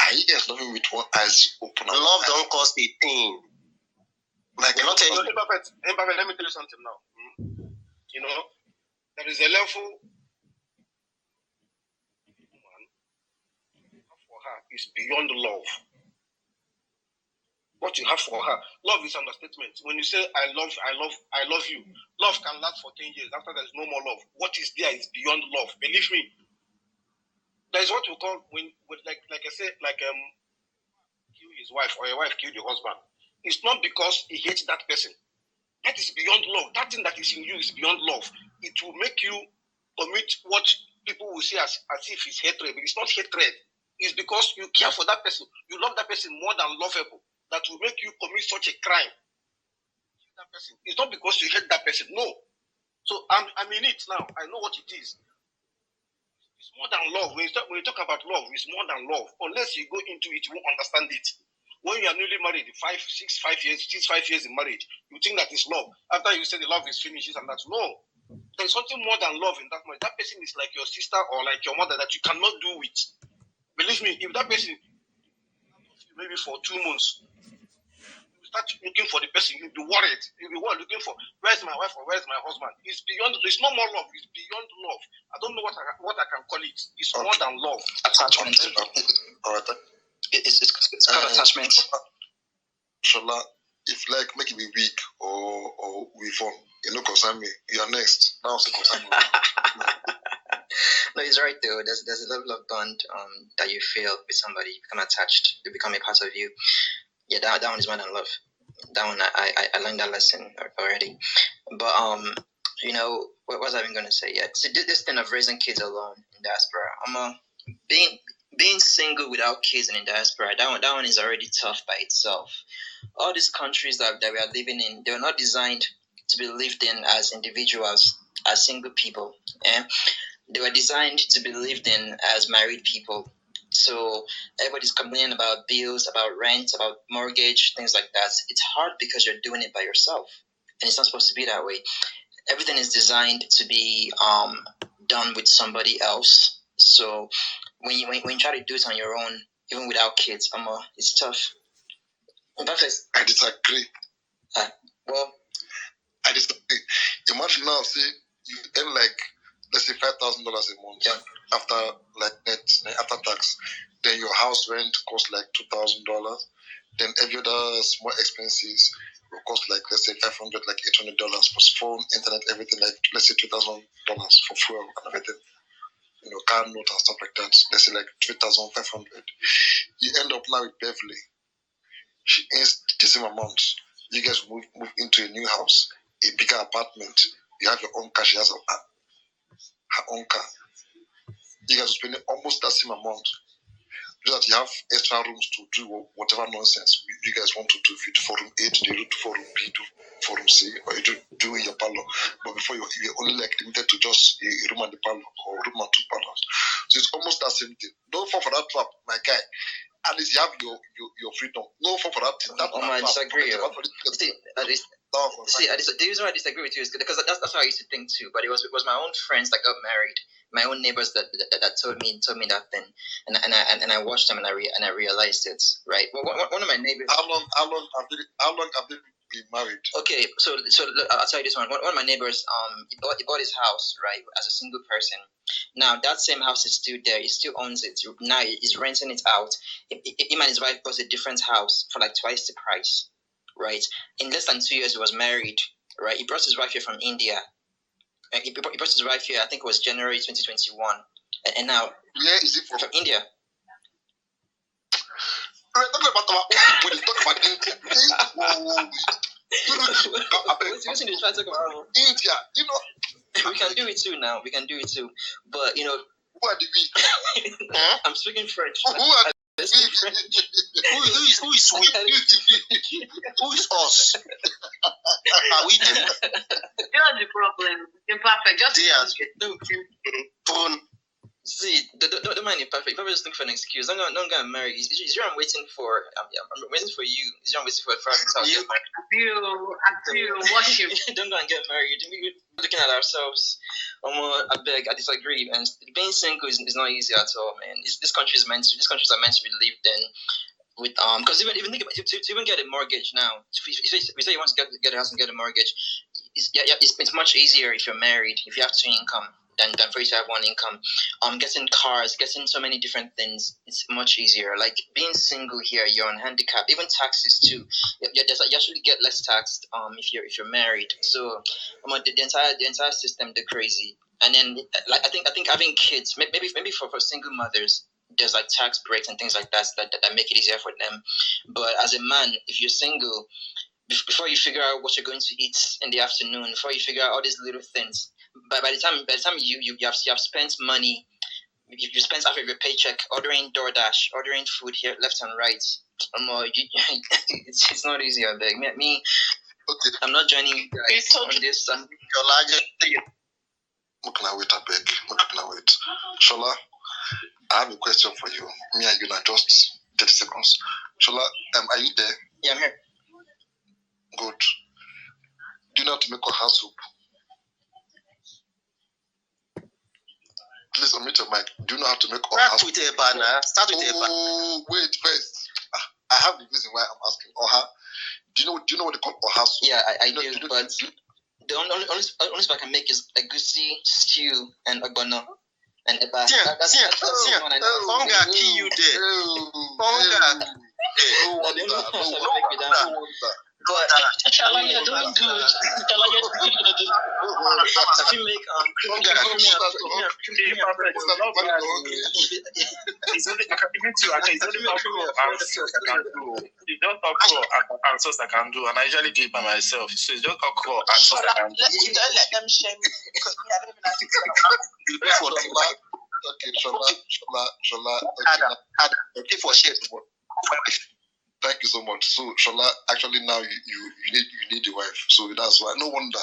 are you guys loving with one eyes open? Love don't cost a thing. Like, not Imperfect, let me tell you something now. You know, there is a level woman for her is beyond love. What you have for her, love is understatement. When you say I love you, love can last for 10 years. After there's no more love. What is there is beyond love. Believe me. There is what we call like I said, kill his wife or a wife kill the husband. It's not because he hates that person. That is beyond love. That thing that is in you is beyond love. It will make you commit what people will see as if it's hatred, but it's not hatred. It's because you care for that person. You love that person more than lovable. That will make you commit such a crime. That person. It's not because you hate that person. No. So I'm in it now. I know what it is. It's more than love. When you talk about love, it's more than love. Unless you go into it, you won't understand it. When you are newly married, 5 years in marriage, you think that is love. After you say the love is finished, and that's no. There's something more than love in that marriage. That person is like your sister or like your mother that you cannot do with. Believe me, if that person maybe for 2 months, you start looking for the person, you'll be worried. You'll be looking for where's my wife or where's my husband. It's beyond. There's no more love. It's beyond love. I don't know what I can call it. It's more than love. Attachment. All right. It's called attachment. Shola, if like make it be weak or we form, you know, concern me. You are next. Now say concern me. No, he's right though. There's a level of bond that you feel with somebody. You become attached. They become a part of you. Yeah, that one is more than love. That one I learned that lesson already. But you know, what was I even gonna say? Yeah, so this thing of raising kids alone in diaspora. Being single without kids and in diaspora, that one is already tough by itself. All these countries that we are living in, they were not designed to be lived in as individuals, as single people. They were designed to be lived in as married people. So everybody's complaining about bills, about rent, about mortgage, things like that. It's hard because you're doing it by yourself. And it's not supposed to be that way. Everything is designed to be done with somebody else. So when you try to do it on your own, even without kids, it's tough. I disagree. Well, I disagree. Imagine now, say you earn like, let's say $5,000 a month after like after tax. Then your house rent costs like $2,000. Then every other small expenses will cost like, let's say $500, like $800 for phone, internet, everything, like let's say $2,000 for fuel and everything. You know, car note and stuff like that. Let's say like 3,500. You end up now with Beverly. She earns the same amount. You guys move into a new house, a bigger apartment. You have your own car. She has her own car. You guys are spending almost that same amount. Just that you have extra rooms to do whatever nonsense you guys want to do. If you do for room A, do you do for room B, do for room C, or you do in your parlor. But before you're only like limited to just a room and the parlor or room and 2 parlors. So it's almost that same thing. Don't fall for that trap, my guy. At least you have your freedom. No fall for that thing. I disagree. The reason why I disagree with you is because that's how I used to think too. But it was my own friends that got married, my own neighbors that told me that thing, and I watched them and I realized it. Right. One of my neighbors. How long have they been married? Okay, so I'll tell you this one. One of my neighbors he bought his house, right, as a single person. Now that same house is still there. He still owns it. Now he's renting it out. Him and his wife bought a different house for like twice the price. Right. In less than 2 years, he was married. Right. He brought his wife here from India. He brought his wife here. I think it was January 2021. And now, where is it from India? We're talking about our own people. Talk about India. India. You know, we can do it too now. We can do it too. But you know, who are the we? I'm speaking French. Who are who is we? Who is us? Are we them? You're the problem. Imperfect. Just phone. See, don't mind it perfect. People just looking for an excuse. Don't go and marry. Is here I'm waiting for. I'm waiting for you. Is here I'm waiting for a friend. I feel worship. Don't go and get married. We're looking at ourselves. I beg. I disagree. And being single is not easy at all, man. These countries are meant to be lived in. With because even think about to even get a mortgage now. If you say you want to get a house and get a mortgage, it's much easier if you're married. If you have two income. Than for you to have one income. Getting cars, getting so many different things, it's much easier. Like being single here, you're on handicap, even taxes too. You actually get less taxed if you're married. So the entire system, they're crazy. And then like I think having kids, maybe for single mothers, there's like tax breaks and things like that make it easier for them. But as a man, if you're single, before you figure out what you're going to eat in the afternoon, before you figure out all these little things. By the time you have spent money, you spent half of your paycheck ordering DoorDash, ordering food here left and right. It's not easy. I beg me. Okay. I'm not joining you guys on this. Wait. Shola, I have a question for you. Me and you now just 30 seconds. Shola, are you there? Yeah, I'm here. Good. Do you know how to make a house soup? Please unmute your mic. Do you know how to make a house soup? Start with a banner. Oh, wait first. I have the reason why I'm asking. Oha. Do you know what they call oha soup? Yeah, I do. But the only soup I can make is egusi, stew, and ogbono. And eba. That's one I know. Fonga kill you there. Fonga. No wonder. Inshallah, you're doing good. Inshallah, you're doing good. If you make it's only sauce I can do, and I usually do it by myself. So it's just okra and sauce I can do. Don't let them shame me because me, I don't even have to. Okay, Shola. Okay, for shape. Thank you so much. So Shola, actually now you need a wife. So that's why. No wonder.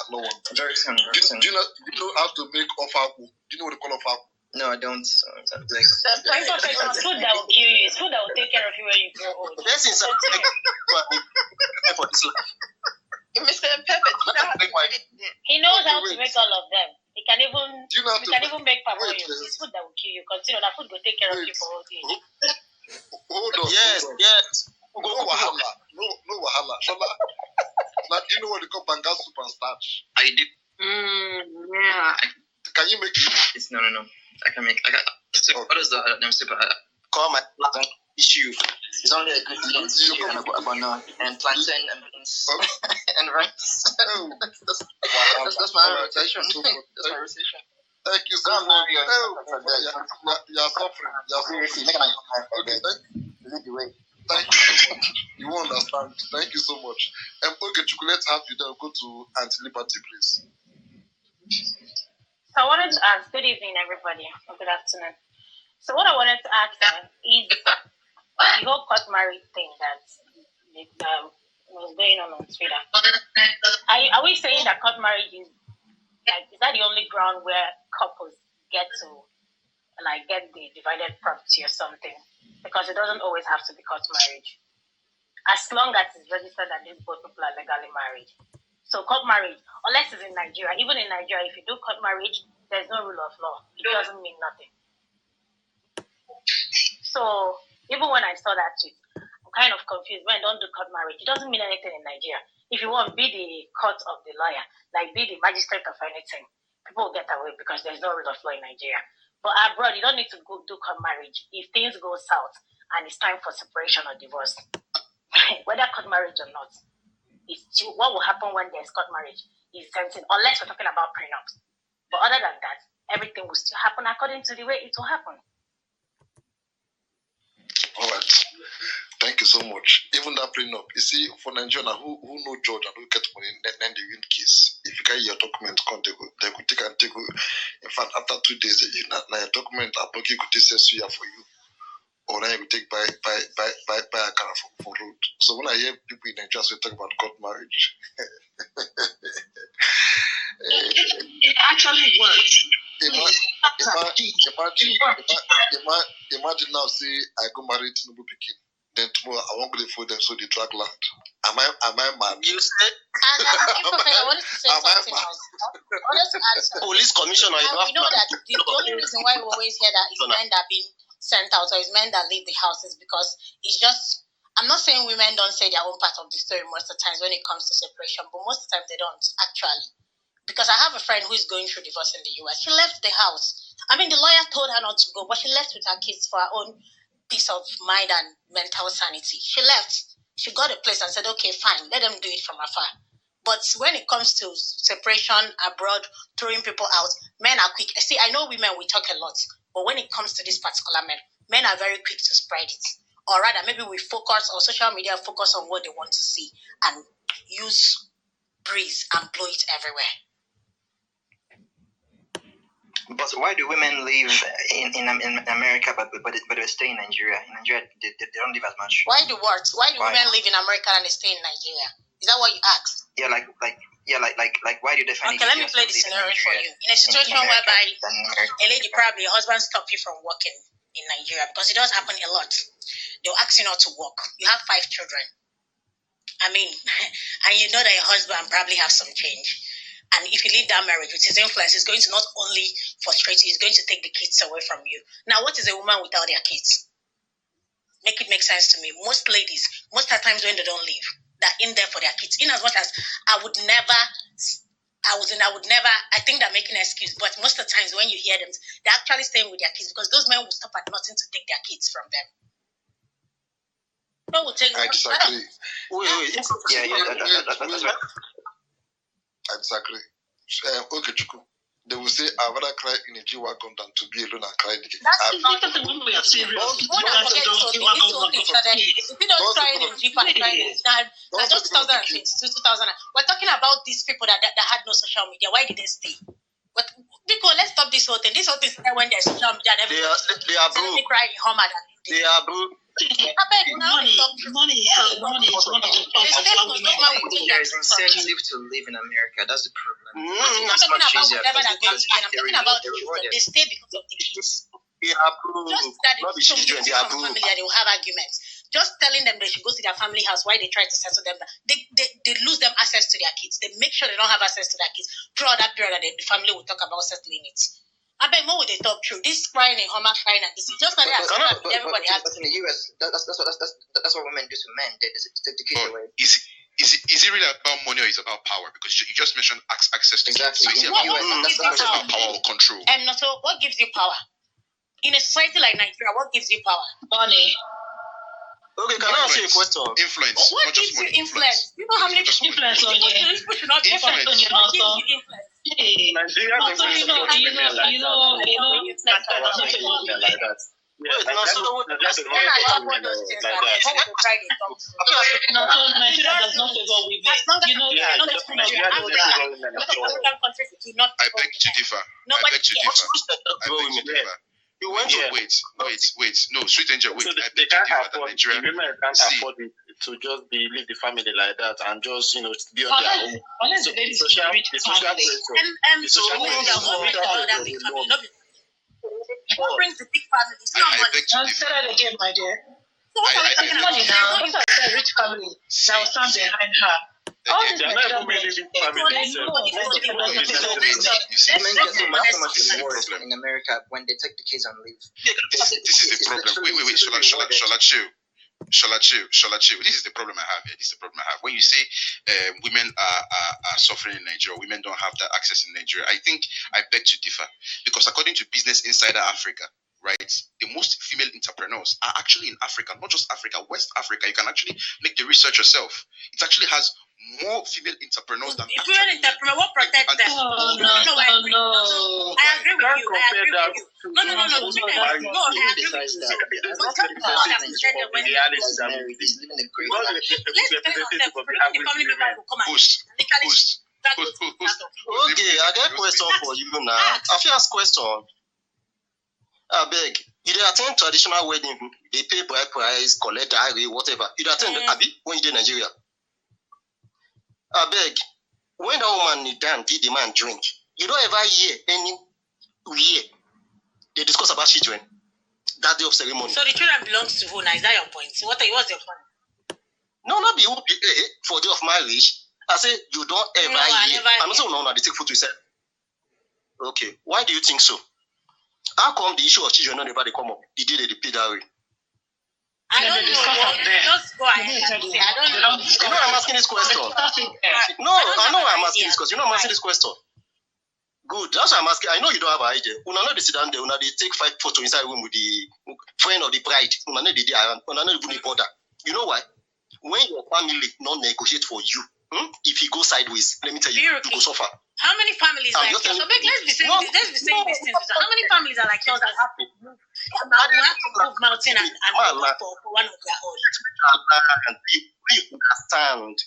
Very soon. Do you know how to make ofaku? Do you know what they call ofaku? No, I don't. Food that will kill you. It's food that will take care of you when you grow old. Yes, it's for this life. Mr. Pepe, he knows how to make all of them. He can even make pamoyo. Wait, It's food that will kill you. Consider that food will take care of you for all day. Hold on. Yes. No wahala. Shola, now do you know what they call banga soup and starch? I do. Yeah. Can you make it? It's no. I can make. What is the name soup? Call my issue. It's only a good thing and plantain and beans and rice. That's my rotation. That's my rotation. Thank you so much. You're suffering. Okay, thank you so much. You won't understand. Thank you so much. Okay, let's have you then go to Auntie Liberty, please. So I wanted to ask, good evening, everybody, or good afternoon. So what I wanted to ask is the whole court marriage thing that was going on Twitter. Are we saying that court marriage is that the only ground where couples get to get the divided property or something? Because it doesn't always have to be court marriage. As long as it's registered that these both people are legally married. So court marriage, unless it's in Nigeria, even in Nigeria, if you do court marriage, there's no rule of law. It doesn't mean nothing. So even when I saw that tweet, I'm kind of confused. When I don't do court marriage, it doesn't mean anything in Nigeria. If you want, be the court of the lawyer, be the magistrate of anything, people will get away because there's no rule of law in Nigeria. But abroad, you don't need to go do court marriage. If things go south and it's time for separation or divorce, whether court marriage or not, what will happen when there's court marriage is something, unless we're talking about prenups. But other than that, everything will still happen according to the way it will happen. All right. Thank you so much. Even that prenup, you see, for Nigeria who know judge and who get money, then they win case. If you carry your document, they could take and take. In fact, after 2 days, your document, Aboki could say for you. or then you take buy a car for road. So when I hear people in Nigeria talk about court marriage, it actually works. Imagine now, say I go marry Tinubu Pikin, then tomorrow I won't go for them, so they drag land. Am I mad? You said. And I wanted to say something else. Police commissioner. We know that the only reason why we always hear that is men that are being sent out or is men that leave the house is because it's just. I'm not saying women don't say their own part of the story most of the times when it comes to separation, but most of the time they don't actually. Because I have a friend who is going through divorce in the US. She left the house. I mean, the lawyer told her not to go, but she left with her kids for her own peace of mind and mental sanity. She left. She got a place and said, okay, fine, let them do it from afar. But when it comes to separation abroad, throwing people out, men are quick. See, I know women, we talk a lot, but when it comes to this particular men are very quick to spread it. Or rather, maybe we focus, or social media focus on what they want to see and use breeze and blow it everywhere. But why do women live in America but they stay in Nigeria? In Nigeria, they don't live as much. Why do women live in America and they stay in Nigeria? Is that what you asked? Yeah, like why do they find it? Okay, let me play the scenario for you. In a situation whereby a lady, probably your husband, stop you from working in Nigeria, because it does happen a lot. They'll ask you not to work. You have 5 children. I mean, and you know that your husband probably has some change. And if you leave that marriage with his influence, he's going to not only frustrate you, he's going to take the kids away from you. Now, what is a woman without their kids? Make it make sense to me. Most ladies, most of the times when they don't leave, they're in there for their kids. In as much as I think they're making an excuse, but most of the times when you hear them, they're actually staying with their kids because those men will stop at nothing to take their kids from them. No, we'll take exactly. Wait. That's right. Exactly. Okay, Chuku. They will say, I'd rather cry in a G-Wagon than to be alone and cry in the game. That's not the one we are serious. If you don't cry in a Jeep and cry in that's just 2006 to 2000. We're talking about these people that had no social media. Why did they stay? But because let's stop this whole thing. This whole thing when there's social media and everything. They are broke. They are broke. Money is one of the there is incentive to live in America. That's the problem. It's much easier. I'm talking about the children. They stay because of the kids. They are broke. Just that the children, they are broke. They will have arguments. Just telling them they should go to their family house while they try to settle them. They lose them access to their kids. They make sure they don't have access to their kids throughout that period. The family will talk about settling it. I bet more would they talk through this crying in Homer crying and this is just not everybody has. But in the US, that's what women do to men. They take the kids away. Is it really about money or is it about power? Because you just mentioned access to exactly. kids. So is it about power or control? And so what gives you power? In a society like Nigeria, what gives you power? Money. Okay, can I ask you a question? Influence. What gives you influence? You know how many people influence on you? People should not influence on you. What gives you influence? Nigeria doesn't like that. Nigeria does not favor women. I beg to differ. You went to wait. No, Sweet Angel, wait. So I they beg to can't differ that afford. Nigeria. Women can't afford it to just leave the family like that and just be on their own. Unless the ladies are rich family. What brings the big family? It's not I beg to I'll differ. say that again, my dear. So what are we talking about now? What are the rich family that will stand behind her? All these They're not even Nigerian living in America when they take the kids and leave. This is the problem. Wait. Shalachu. This is the problem I have here. When you say women are suffering in Nigeria, women don't have that access in Nigeria, I beg to differ. Because according to Business Insider Africa, right, the most female entrepreneurs are actually in Africa, not just Africa, West Africa. You can actually make the research yourself. It actually has more female entrepreneurs than female entrepreneur. What protect them? No. I agree with you. No. I agree with Post. Okay, I got a question for you now. I feel ask question. I beg. You dey attend traditional wedding, they pay bride price, collect diary, whatever. You dey attend Abi when you in Nigeria. I beg, when that woman kneel down, did the man drink? You don't ever hear anywhere they discuss about children that day of ceremony. So the children belongs to who now? Is that your point? What's your point? No, not be who for day of marriage. I say you don't ever hear. I'm not saying no, they take photo. You say, okay, why do you think so? How come the issue of children not ever they come up? The day they pay dowry? I don't know. Just go ahead. I don't know. You know I'm asking this question. No, I know I'm asking this question. You know I'm asking this question. Good. That's why I'm asking. I know you don't have an idea. Una know they sit down there. Una they take 5 photos inside room with the friend of the bride. Una know they did. Una know even bother. You know why? When your family not negotiate for you, if you go sideways, let me tell you, you go suffer. How many families like yours? So let's be saying these things. How many families are like yours that have to move? We have to move mountain and for one of their own. You understand?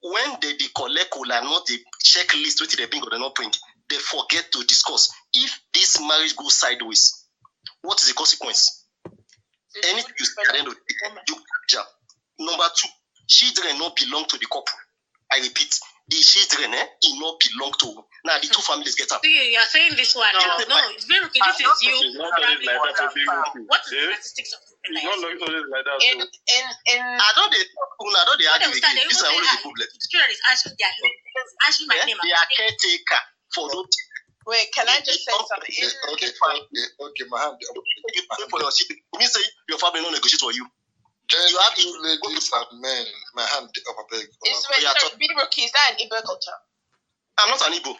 When they collect cola, not the checklist which they bring or they not bring, they forget to discuss if this marriage goes sideways. What is the consequence? Anything you say at the end of the day, you jump. Number 2, children not belong to the couple. I repeat, the children it not belong to. Now the 2 families get up. See, you're saying this one. No, it's very okay. This is you. What is the statistics of something like that? I don't they argue with you. This is only the problem. The children is answering my name. They are caretaker for those. Wait, can I just say something? Okay, fine. Okay, my hand. You pay for your shit. You mean say your family no negotiate for you? You have 2 ladies and men. My hand up a beg. Is that an Igbo culture? I'm not an Igbo.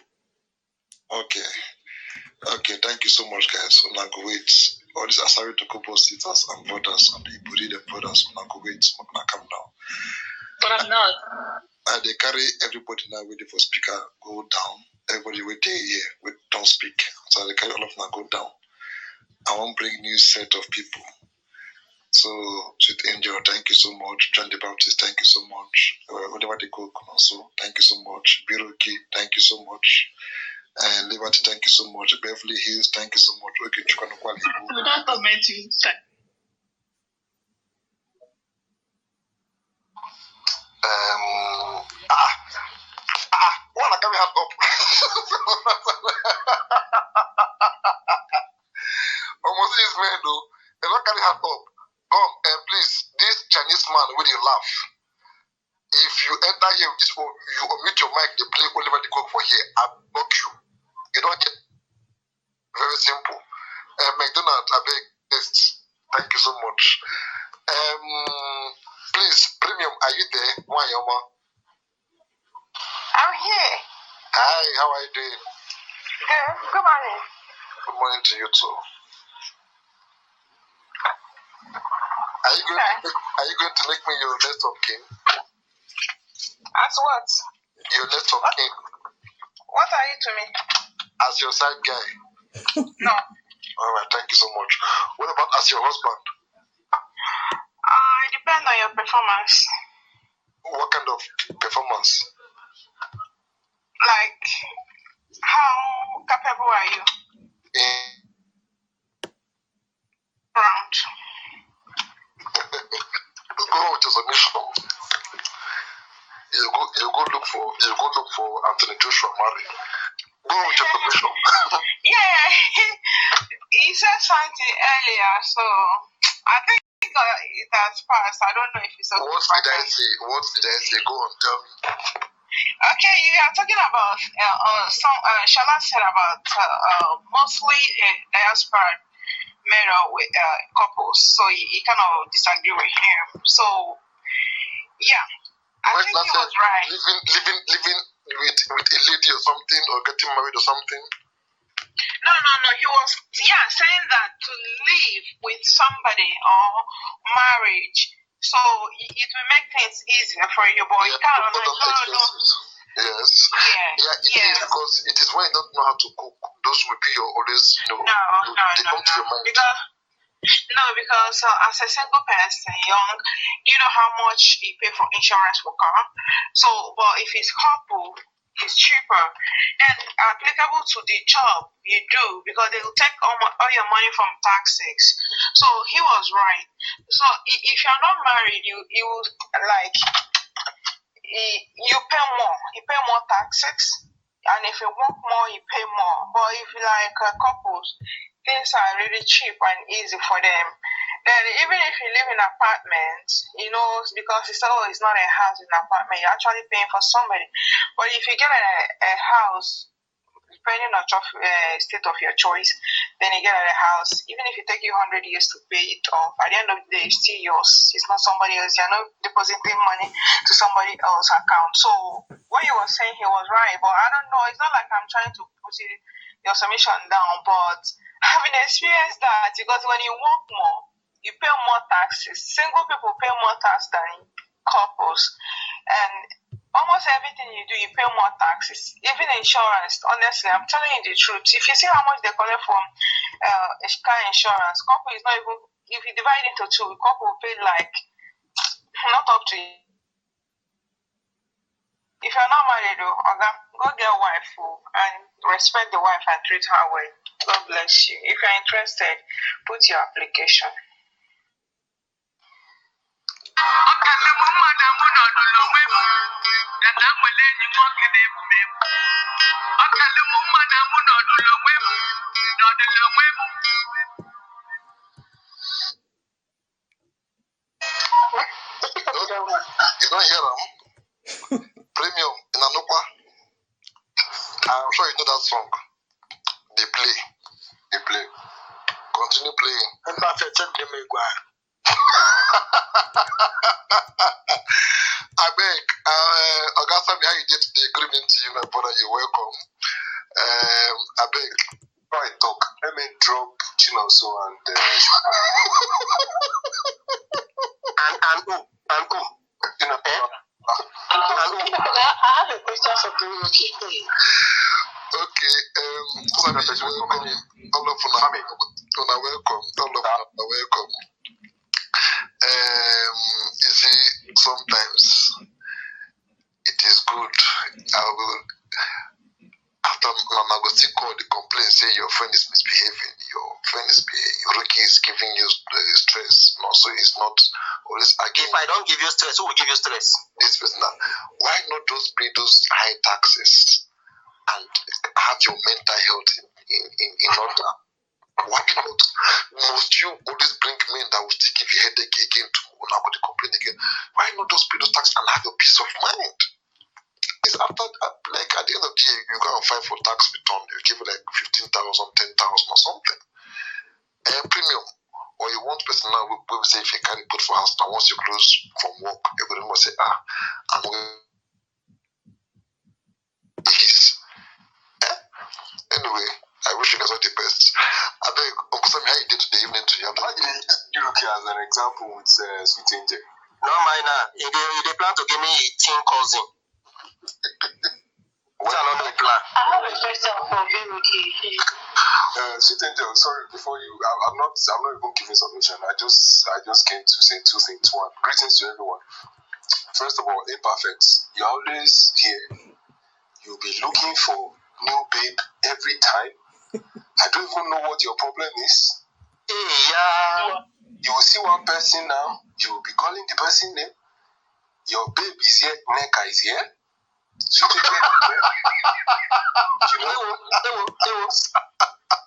Okay, thank you so much, guys. Una go wait. All these Asari Tokobo sisters and brothers and the Iburi brothers, una go wait. Una come down. But I'm not. They carry everybody now waiting for speaker go down. Everybody wait here, don't speak. So they carry all of them go down. I want to bring new set of people. So, Sweet Angel, thank you so much. John the Baptist, thank you so much. Whatever they go, also, thank you so much. Biroki, thank you so much. And Liberty, thank you so much. Beverly Hills, thank you so much. Okay, Don't comment you. Wanna carry hand up? Almost this man though. They don't carry hand up. Come and please, this Chinese man with you laugh. If you enter here with this phone, you omit your mic, they play Oliver the Cook for here. I block you. You don't get very simple. McDonald's, I beg this. Thank you so much. Please, Premium, are you there? Why, Yoma? I'm here. Hi, how are you doing? Good. Good morning. Good morning to you too. Are you going to make me your next of kin? As what? Your next of kin. What are you to me? As your side guy. No. Alright, thank you so much. What about as your husband? It depends on your performance. What kind of performance? Like, how capable are you? Round. Go with your submission. You go look for Anthony Joshua Murray. Go with your submission. Yeah, he said something earlier, so I think it has passed. I don't know if it's okay. What did I say? Go on, tell me. Okay, you are talking about Shala said about mostly diaspora made with couples, so he kind of disagree with him. So yeah, I think he was right. Living with a lady or something, or getting married or something. No. He was saying that to live with somebody or marriage, so it will make things easier for you, boy. You can't no. Yes. It is because it is when you don't know how to cook. Those will be your always, they come to your mind. Because as a single person, young, you know how much you pay for insurance for car. So, but if it's couple, is cheaper and applicable to the job you do because they will take all your money from taxes. So he was right. So if you're not married, you like you pay more. You pay more taxes, and if you work more, you pay more. But if you like couples, things are really cheap and easy for them. Then even if you live in an apartment, because it's not a house, it's an apartment, you're actually paying for somebody. But if you get a house, depending on state of your choice, then you get a house. Even if it take you 100 years to pay it off, at the end of the day, it's still yours. It's not somebody else. You're not depositing money to somebody else's account. So what you were saying, he was right. But I don't know. It's not like I'm trying to put your submission down, but I've experienced that because when you work more, you pay more taxes. Single people pay more tax than couples. And almost everything you do, you pay more taxes. Even insurance, honestly, I'm telling you the truth. If you see how much they collect from car insurance, couple is not even, if you divide into two, couple will pay like, not up to you. If you're not married, go get a wife and respect the wife and treat her well. God bless you. If you're interested, put your application. You don't hear them? Premium in Anukwa. I'm sure you know that song. They play. Continue playing. I beg, Augusta, how you did the agreement to you, my brother? You're welcome. I beg. I talk. Let me drop Chinoso and I have a question for Brunoki. Okay, Sammy is welcome. All of you are welcome. Welcome. You see, sometimes it is good. I will, after Mama go still call the complaint, say your friend is misbehaving, Ricky is giving you stress. No, so it's not always again. If I don't give you stress, who will give you stress? This person now. Why not just pay those high taxes and have your mental health in order? Why not? Must you always bring men that will still give you headache again to now go to complain again? Why not just pay those taxes and have your peace of mind? It's after, like at the end of the year, you go and file for tax return, you give it like 15,000, 10,000 or something. Premium. Or you want person now, we will say if you carry put for house, now once you close from work, everybody will say, I'm going to Anyway, I wish you guys all the best. I beg, Uncle Sammy, how you did today evening to you? Why did you look as an example with Sweet Angel? No, minor. They plan to give me a teen cousin. What's another plan? I have a question for Brunoki. Sweet Angel, sorry, before you, I'm not even giving submission. I just came to say two things. One, greetings to everyone. First of all, Imperfect, you're always here. You'll be looking for new babe every time. I don't even know what your problem is. Yeah. You will see one person now, you will be calling the person name. Your babe is here, Neka is here. Sweet Angel is here.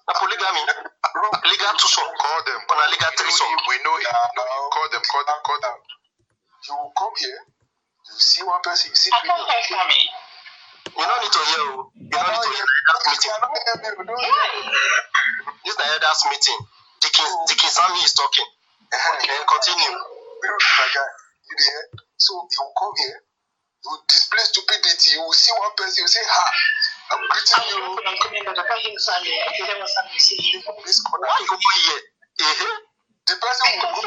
Polygamy. Legal to some. Call them. Legal threesome. We know it. Call them. You will come here, you see one person, you see I can't hear from me. You don't need to hear. You don't need to hear that meeting. This is the elders meeting. Dickie Sammy is talking. Continue. You there? So you will come here, you will display stupidity, you will see one person, you will say, I'm greeting you. I'm coming, but I can't hear Sammy. Okay, that was Sammy saying. Why you go here? The person will go.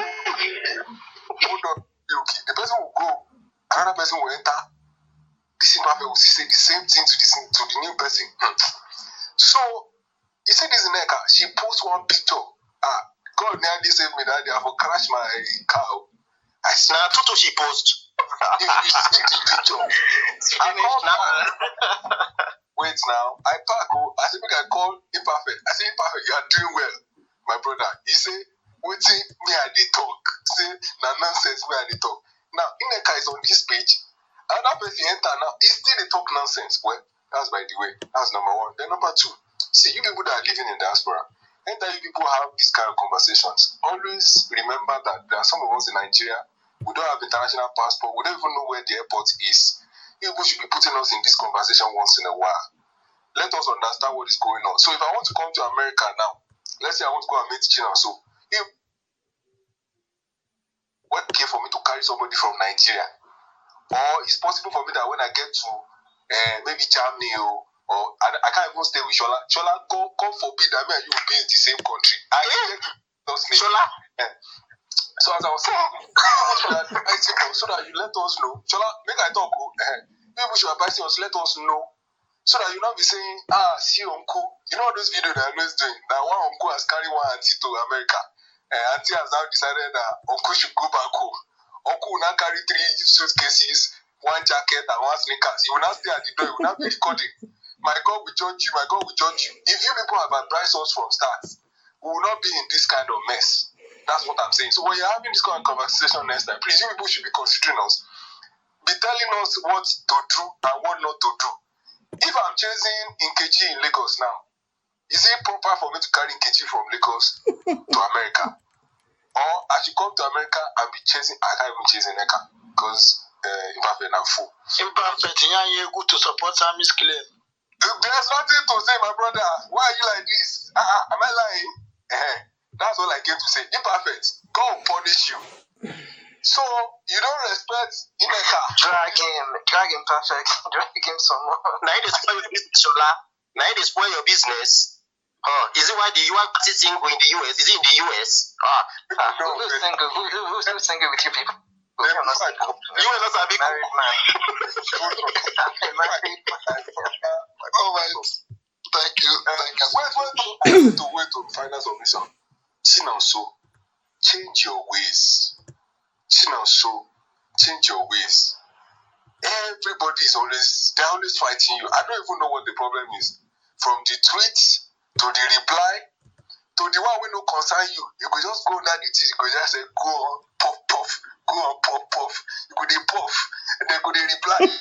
Hold on. Okay. The person will go. Another person will enter. This Imperfect will say the same thing to the new person. So you see this Neka, she posts one picture. God nearly saved me that day. I will crash my car. I see now Tutu she post. If you see the picture, wait now. I park. I say, make I call Imperfect. I say, Imperfect, you are doing well, my brother. He say, waiting me I dey talk. Say, na nonsense me I dey talk. Now, Ineka is on this page. Another person enter now. He still dey talk nonsense. Well, that's by the way. That's number one. Then number two. See, you people that are living in diaspora, anytime you people have these kind of conversations, always remember that there are some of us in Nigeria who don't have international passport. We don't even know where the airport is. You people should be putting us in this conversation once in a while. Let us understand what is going on. So if I want to come to America now, let's say I want to go and meet China, so if what okay for me to carry somebody from Nigeria, or it's possible for me that when I get to maybe Germany or I can't even stay with Shola. Shola, God forbid that me and you will be in the same country. Shola. So as I was saying, so that you let us know. Shola, make I talk. People should advise us, let us know. So that you not be saying, see uncle. You know those videos that I'm always doing? That one uncle has carried one auntie to America. Auntie has now decided that uncle should go back home. Uncle will now carry 3 suitcases, 1 jacket, and 1 sneakers. He will not stay at the door. He will not be recording. My God will judge you. My God will judge you. If you people have advised us from start, we will not be in this kind of mess. That's what I'm saying. So when you're having this kind of conversation next time, please, you people should be considering us. Be telling us what to do and what not to do. If I'm chasing Nkechi in Lagos now, is it proper for me to carry Nkechi from Lagos to America? Or I should come to America and be chasing, I can't even chase Neka because Imperfect and full. Imperfect, you good to support Sammy's claim. There's nothing to say, my brother. Why are you like this? Am I lying? That's all I came to say. Imperfect, God will punish you. So, you don't respect Ineka. Drag him, Perfect. Drag him some more. Now it is spoil your business, Shola. Now it is spoil your business. Is it why the UN party single in the US? Is it in the US? Who's single with you people? You are not a big married man. All right. Thank you. Wait to final submission. Chinonso, change your ways. Chinonso, change your ways. Everybody is they're always fighting you. I don't even know what the problem is. From the tweet to the reply to the one we no concern you. You could just go under the tea, you could just say, go on, puff, puff, go on, puff, puff. You could puff, and then could reply.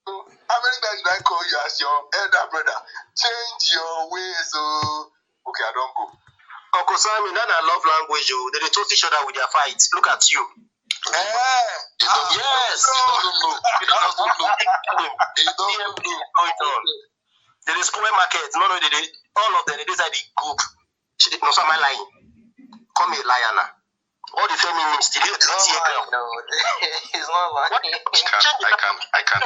So, how many times did I call you as your elder brother? Change your ways, okay, I don't go. Uncle Sammy, that I love language, they toast each other with their fights. Look at you. Yes. He doesn't know. There is square market. No, all of them, they decide the group. No, so am I lying? Call me a liar now. All the feminists, still he's not lying. I can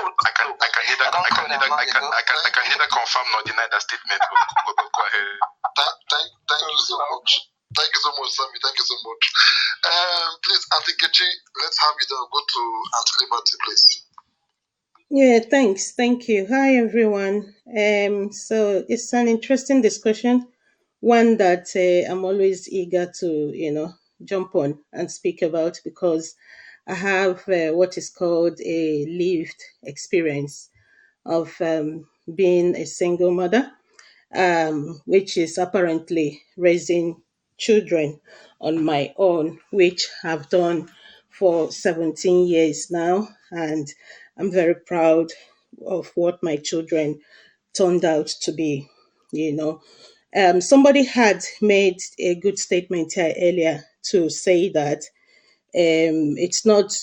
neither confirm nor deny that statement. Go ahead. Thank you so much. Thank you so much, Sammy. Thank you so much. Please, Auntie Kechi, let's have you go to Auntie Liberty, please. Yeah, thanks. Thank you. Hi, everyone. So it's an interesting discussion, one that I'm always eager to, jump on and speak about because I have what is called a lived experience of being a single mother, which is apparently raising children on my own, which I've done for 17 years now. And I'm very proud of what my children turned out to be, Somebody had made a good statement here earlier to say that it's not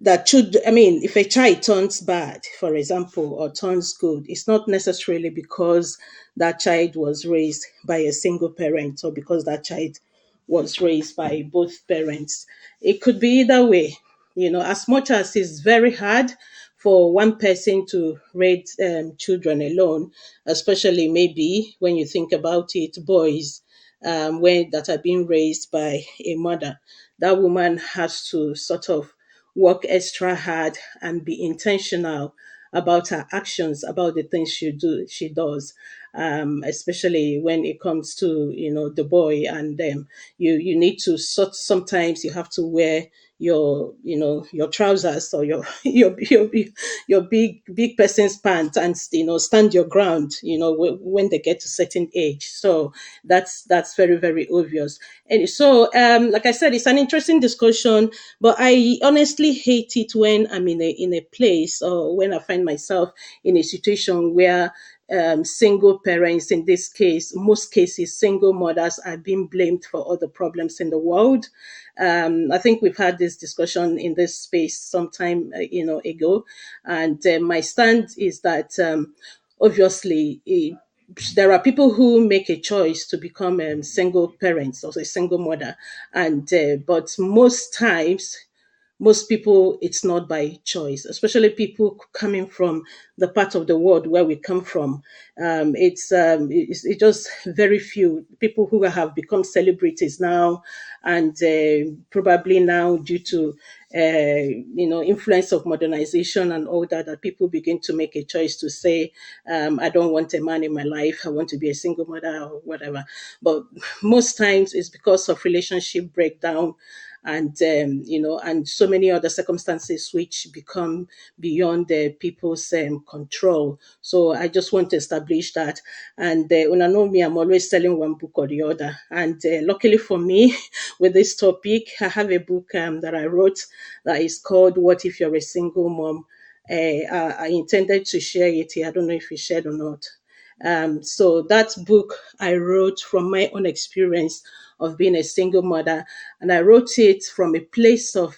that if a child turns bad, for example, or turns good, it's not necessarily because that child was raised by a single parent or because that child was raised by both parents. It could be either way, as much as it's very hard for one person to raise children alone, especially maybe when you think about it, boys that are being raised by a mother. That woman has to sort of work extra hard and be intentional about her actions, about the things she does, especially when it comes to the boy. And you need to sometimes you have to wear your your trousers or your your big person's pants, and stand your ground when they get to certain age. So that's very, very obvious. And so like I said, it's an interesting discussion, but I honestly hate it when I'm in a place, or when I find myself in a situation where single parents, in this case, most cases, single mothers, are being blamed for all the problems in the world. I think we've had this discussion in this space some time, ago, and my stand is that obviously there are people who make a choice to become single parents, also a single mother, and but most people, it's not by choice, especially people coming from the part of the world where we come from. It's just very few people who have become celebrities now, and probably now, due to influence of modernization and all that, that people begin to make a choice to say, I don't want a man in my life, I want to be a single mother or whatever. But most times it's because of relationship breakdown, and and so many other circumstances which become beyond the people's control. So I just want to establish that. And una know me, I'm always selling one book or the other. And luckily for me, with this topic, I have a book that I wrote that is called "What If You're a Single Mom." I intended to share it here. I don't know if it's shared or not. So that book I wrote from my own experience of being a single mother, and I wrote it from a place of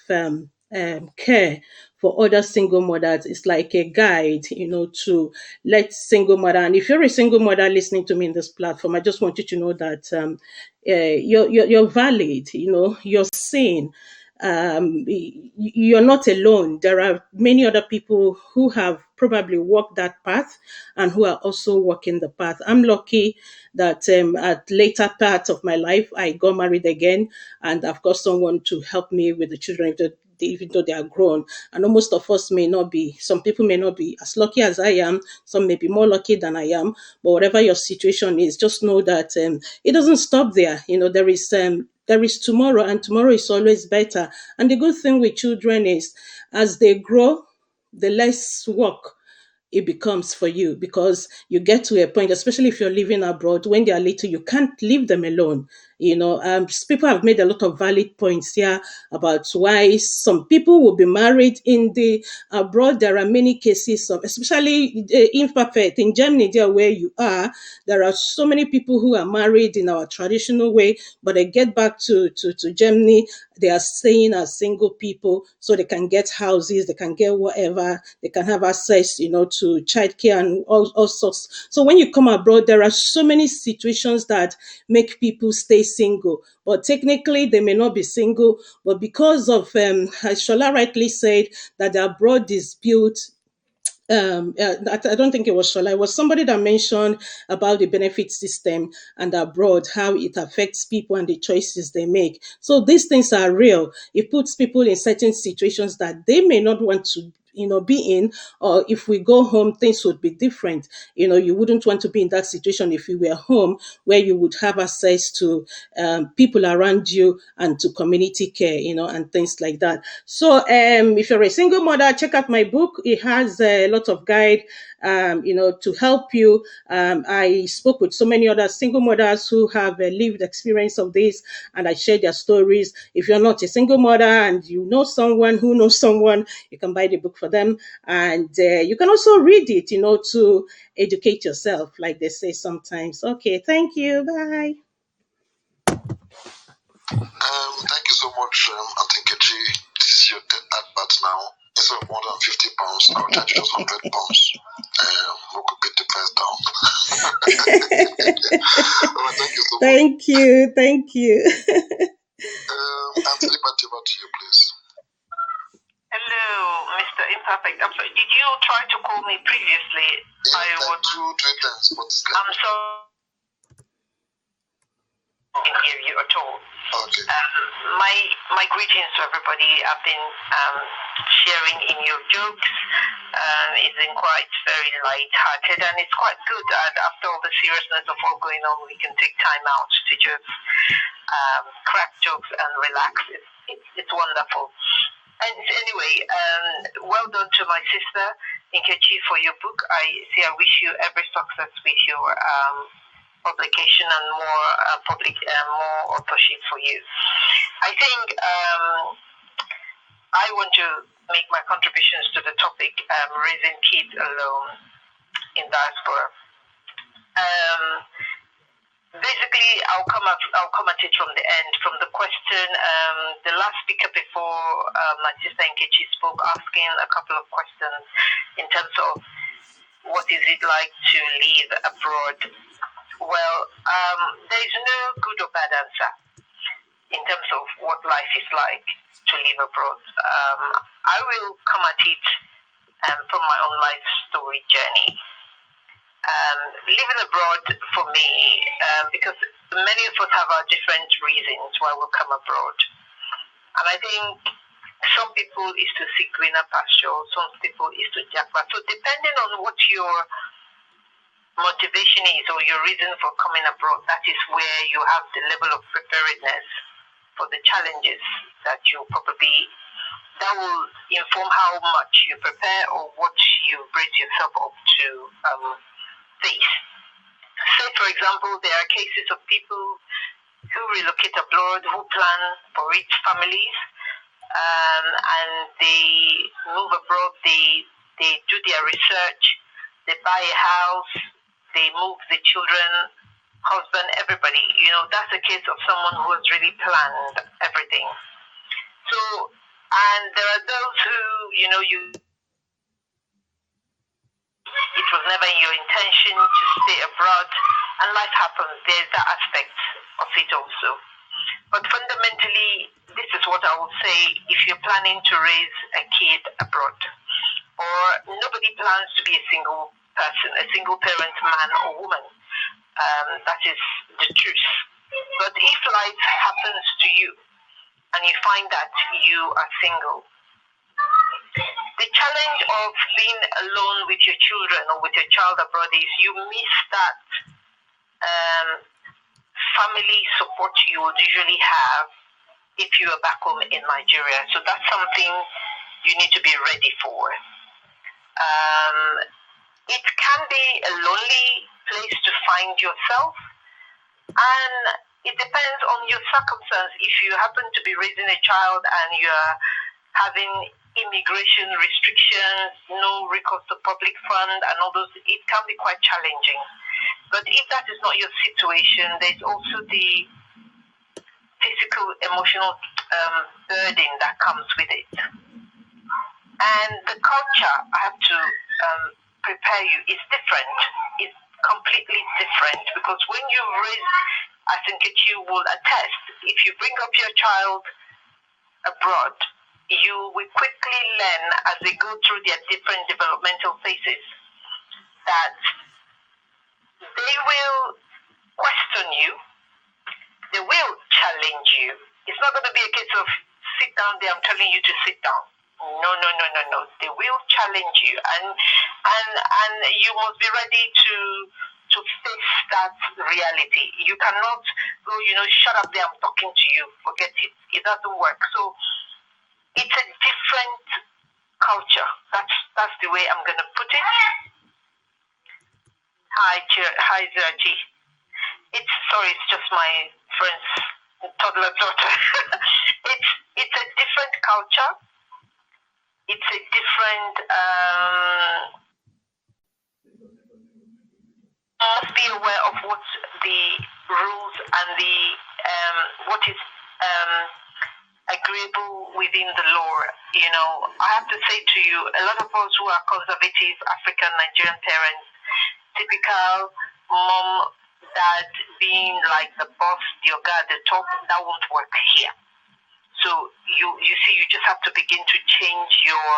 care for other single mothers. It's like a guide, to let single mother. And if you're a single mother listening to me in this platform, I just want you to know that you're valid. You're seen. You're not alone. There are many other people who have probably walked that path and who are also walking the path. I'm lucky that at later part of my life, I got married again, and I've got someone to help me with the children, even though they are grown. And most of us may not be, some people may not be as lucky as I am, some may be more lucky than I am, but whatever your situation is, just know that it doesn't stop there. There is tomorrow, and tomorrow is always better. And the good thing with children is, as they grow, the less work it becomes for you, because you get to a point, especially if you're living abroad, when they are little, you can't leave them alone. People have made a lot of valid points here about why some people will be married in the abroad. There are many cases of, especially imperfect in Germany, there where you are, there are so many people who are married in our traditional way, but they get back to Germany, they are staying as single people, so they can get houses, they can get whatever, they can have access, to childcare and all sorts. So when you come abroad, there are so many situations that make people stay single, but technically they may not be single, but because of, as Shola rightly said, that the abroad is built. I don't think it was Shola. It was somebody that mentioned about the benefit system and abroad, how it affects people and the choices they make. So these things are real. It puts people in certain situations that they may not want to be in, or if we go home, things would be different. You wouldn't want to be in that situation if you were home, where you would have access to people around you and to community care, and things like that. So if you're a single mother, check out my book. It has a lot of guide, to help you. I spoke with so many other single mothers who have a lived experience of this, and I shared their stories. If you're not a single mother and you know someone who knows someone, you can buy the book for them, and you can also read it, to educate yourself, like they say sometimes. Okay, thank you. Bye. Thank you so much, Auntie Nkechi. This is your advert now. Instead of more than £50, I'll charge you just £100. We could get the price down. Thank you so much. Thank you. Auntie Liberty, over to you, please. Hello, Mr. Imperfect. I'm sorry. Did you try to call me previously? Yes, I do 3 times, but it's like... I'm sorry. I didn't hear you at all. Okay. My greetings to everybody. I've been sharing in your jokes. It's been quite very light-hearted, and it's quite good that after all the seriousness of what's going on, we can take time out to just crack jokes and relax. It's wonderful. And anyway, well done to my sister Nkechi for your book. I wish you every success with your publication and more more authorship for you. I think I want to make my contributions to the topic, raising kids alone in diaspora. Basically, I'll come at it from the end, from the question. The last speaker before my sister Nkechi spoke, asking a couple of questions in terms of what is it like to live abroad. Well, there is no good or bad answer in terms of what life is like to live abroad. I will come at it from my own life story journey. Living abroad for me, because many of us have our different reasons why we come abroad. And I think some people is to seek greener pasture, some people is to jackpot. So depending on what your motivation is or your reason for coming abroad, that is where you have the level of preparedness for the challenges that that will inform how much you prepare or what you brace yourself up to face. Say, for example, there are cases of people who relocate abroad, who plan for rich families, and they move abroad, they do their research, they buy a house, they move the children, husband, everybody. You know, that's a case of someone who has really planned everything. So, and there are those who, you know, it was never in your intention to stay abroad, and life happens. There's that aspect of it also. But fundamentally, this is what I would say if you're planning to raise a kid abroad, or nobody plans to be a single person, a single parent, man or woman. That is the truth. But if life happens to you and you find that you are single, the challenge of being alone with your children or with your child abroad is you miss that family support you would usually have if you are back home in Nigeria. So that's something you need to be ready for. It can be a lonely place to find yourself, and it depends on your circumstance. If you happen to be raising a child and you're having immigration restrictions, no recourse to public fund and all those, it can be quite challenging. But if that is not your situation, there's also the physical, emotional burden that comes with it. And the culture, I have to prepare you, is different. It's completely different, because when you raise, I think you will attest, if you bring up your child abroad, you will quickly learn as they go through their different developmental phases that they will question you, they will challenge you. It's not going to be a case of sit down there, I'm telling you to sit down. No. They will challenge you, and you must be ready to face that reality. You cannot go, shut up there, I'm talking to you, forget it. It doesn't work. So it's a different culture. That's the way I'm going to put it. Hi, Zerji. It's just my friend's toddler daughter. It's a different culture. It's a different. Must be aware of what the rules and the what is agreeable within the law. I have to say to you, a lot of us who are conservative African Nigerian parents, typical mom, dad being like the boss, the yoga at the top, that won't work here. So you see, you just have to begin to change your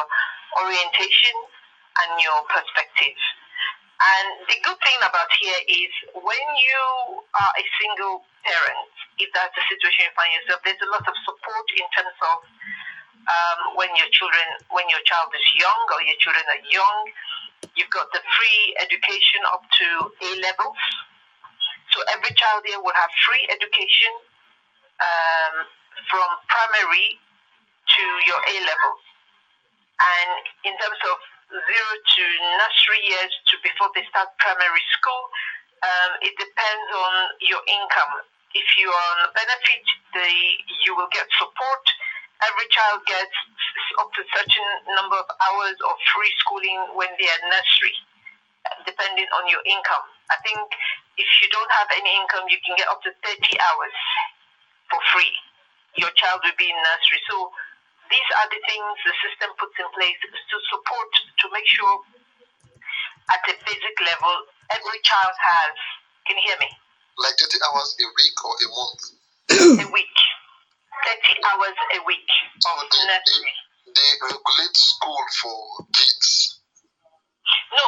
orientation and your perspective. And the good thing about here is when you are a single parent, if that's the situation you find yourself, there's a lot of support in terms of when your child is young or your children are young. You've got the free education up to A levels. So every child here will have free education from primary to your A levels. And in terms of 0 to nursery years to before they start primary school, it depends on your income. If you are on benefit, you will get support. Every child gets up to a certain number of hours of free schooling when they are nursery, depending on your income. I think if you don't have any income, you can get up to 30 hours for free. Your child will be in nursery. So these are the things the system puts in place to support, to make sure at a basic level, every child has, can you hear me? Like 30 hours a week or a month? A week. 30 hours a week. So they regulate school for kids. No,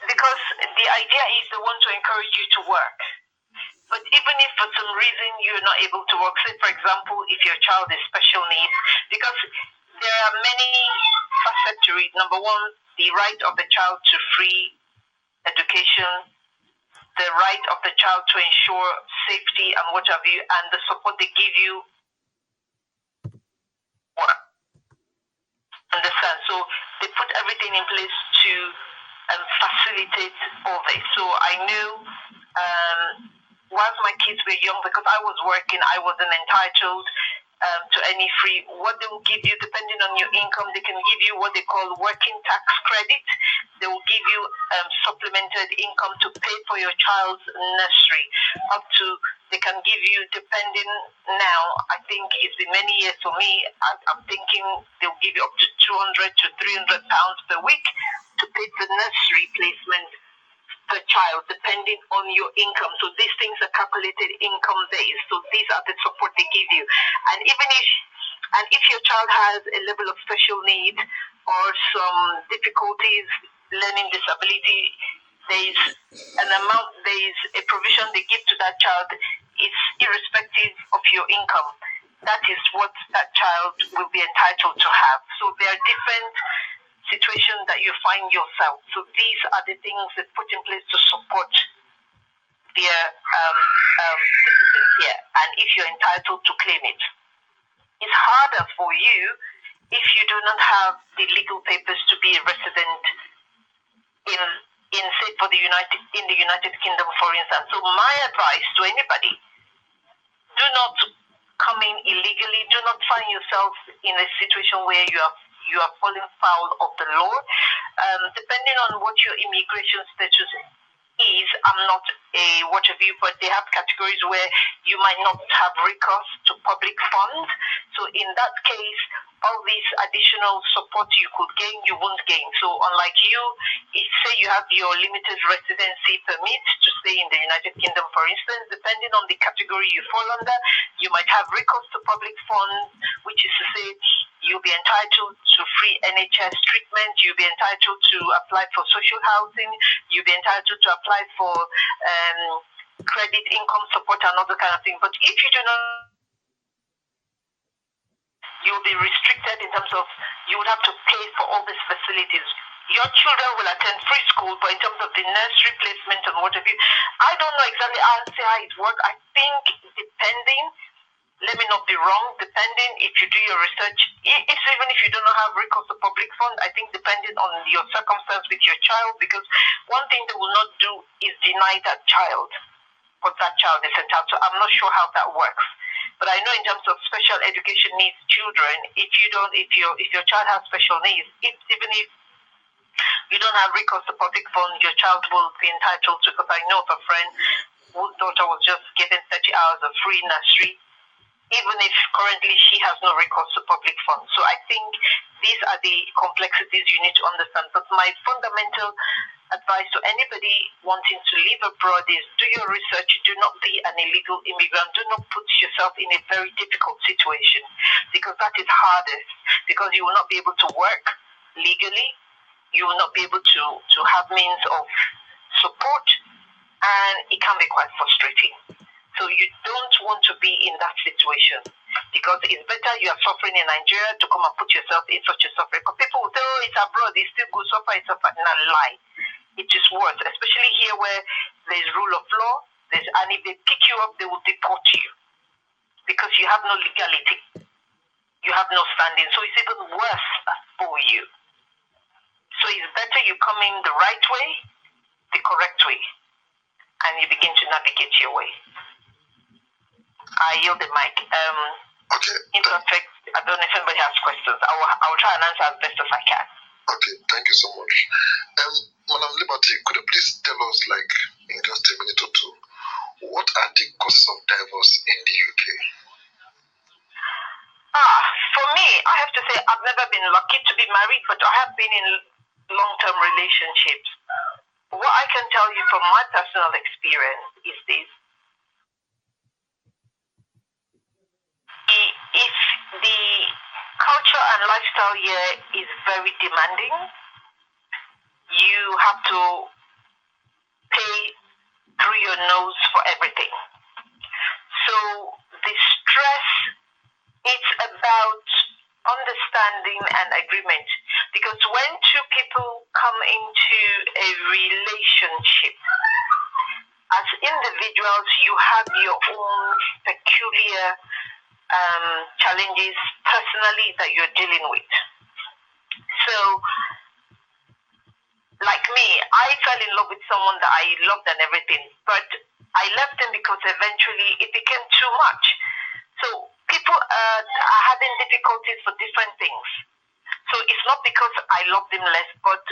because the idea is they want to encourage you to work. But even if for some reason you're not able to work, say for example, if your child is special needs, because there are many facets to it. Number one, the right of the child to free education, the right of the child to ensure safety and what have you, and the support they give you. Understand? So they put everything in place to facilitate all this. So I knew whilst my kids were young, because I was working, I wasn't entitled to any free. What they will give you, depending on your income, they can give you what they call working tax credit. They will give you supplemented income to pay for your child's nursery. Up to, they can give you, depending now, I think it's been many years for me, I'm thinking they'll give you up to 200 to 300 pounds per week to pay the nursery placement per child, depending on your income. So these things are calculated income based. So these are the support they give you. And if your child has a level of special need or some difficulties, learning disability, there is a provision they give to that child. It's irrespective of your income. That is what that child will be entitled to have. So there are different situations that you find yourself. So these are the things that put in place to support their citizens here, and if you're entitled to claim it. It's harder for you if you do not have the legal papers to be a resident in say for the United Kingdom, for instance. So my advice to anybody: do not come in illegally. Do not find yourself in a situation where you are falling foul of the law. Depending on what your immigration status is, I'm not a watch of you, but they have categories where you might not have recourse to public funds. So in that case, all these additional support you could gain, you won't gain. So unlike you, if say you have your limited residency permit to stay in the United Kingdom, for instance, depending on the category you fall under, you might have recourse to public funds, which is to say you'll be entitled to free NHS treatment, you'll be entitled to apply for social housing, you'll be entitled to apply for credit income support and other kind of thing. But if you do not, you'll be restricted in terms of you would have to pay for all these facilities. Your children will attend free school, but in terms of the nursery placement and what have you, I don't know exactly how it works. I think depending, let me not be wrong, depending if you do your research, it's even if you do not have recourse to public fund, I think depending on your circumstance with your child, because one thing they will not do is deny that child what that child is entitled to. I'm not sure how that works. But I know in terms of special education needs children, if your child has special needs, even if you don't have recourse to public funds, your child will be entitled to, because I know of a friend whose daughter was just given 30 hours of free nursery, even if currently she has no recourse to public funds. So I think these are the complexities you need to understand. But my fundamental advice to anybody wanting to live abroad is do your research. Do not be an illegal immigrant. Do not put yourself in a very difficult situation, because that is hardest, because you will not be able to work legally. You will not be able to have means of support, and it can be quite frustrating. So you don't want to be in that situation, because it's better you are suffering in Nigeria to come and put yourself in such a suffering. Because people will say, oh, it's abroad, it's still good, suffer, it's suffer. No, lie. It is worse, especially here where there's rule of law, and if they pick you up, they will deport you, because you have no legality. You have no standing, so it's even worse for you. So it's better you come in the right way, the correct way, and you begin to navigate your way. I yield the mic. Imperfect. I don't know if anybody has questions. I will try and answer as best as I can. Okay, thank you so much. Madam Liberty, could you please tell us, like, in just a minute or two, what are the causes of divorce in the UK? For me, I have to say I've never been lucky to be married, but I have been in long-term relationships. What I can tell you from my personal experience is this. If the culture and lifestyle here is very demanding, you have to pay through your nose for everything. So the stress, it's about understanding and agreement. Because when two people come into a relationship, as individuals, you have your own peculiar challenges personally that you're dealing with. So, like me, I fell in love with someone that I loved and everything, but I left him because eventually it became too much. So people are having difficulties for different things. So it's not because I loved him less, but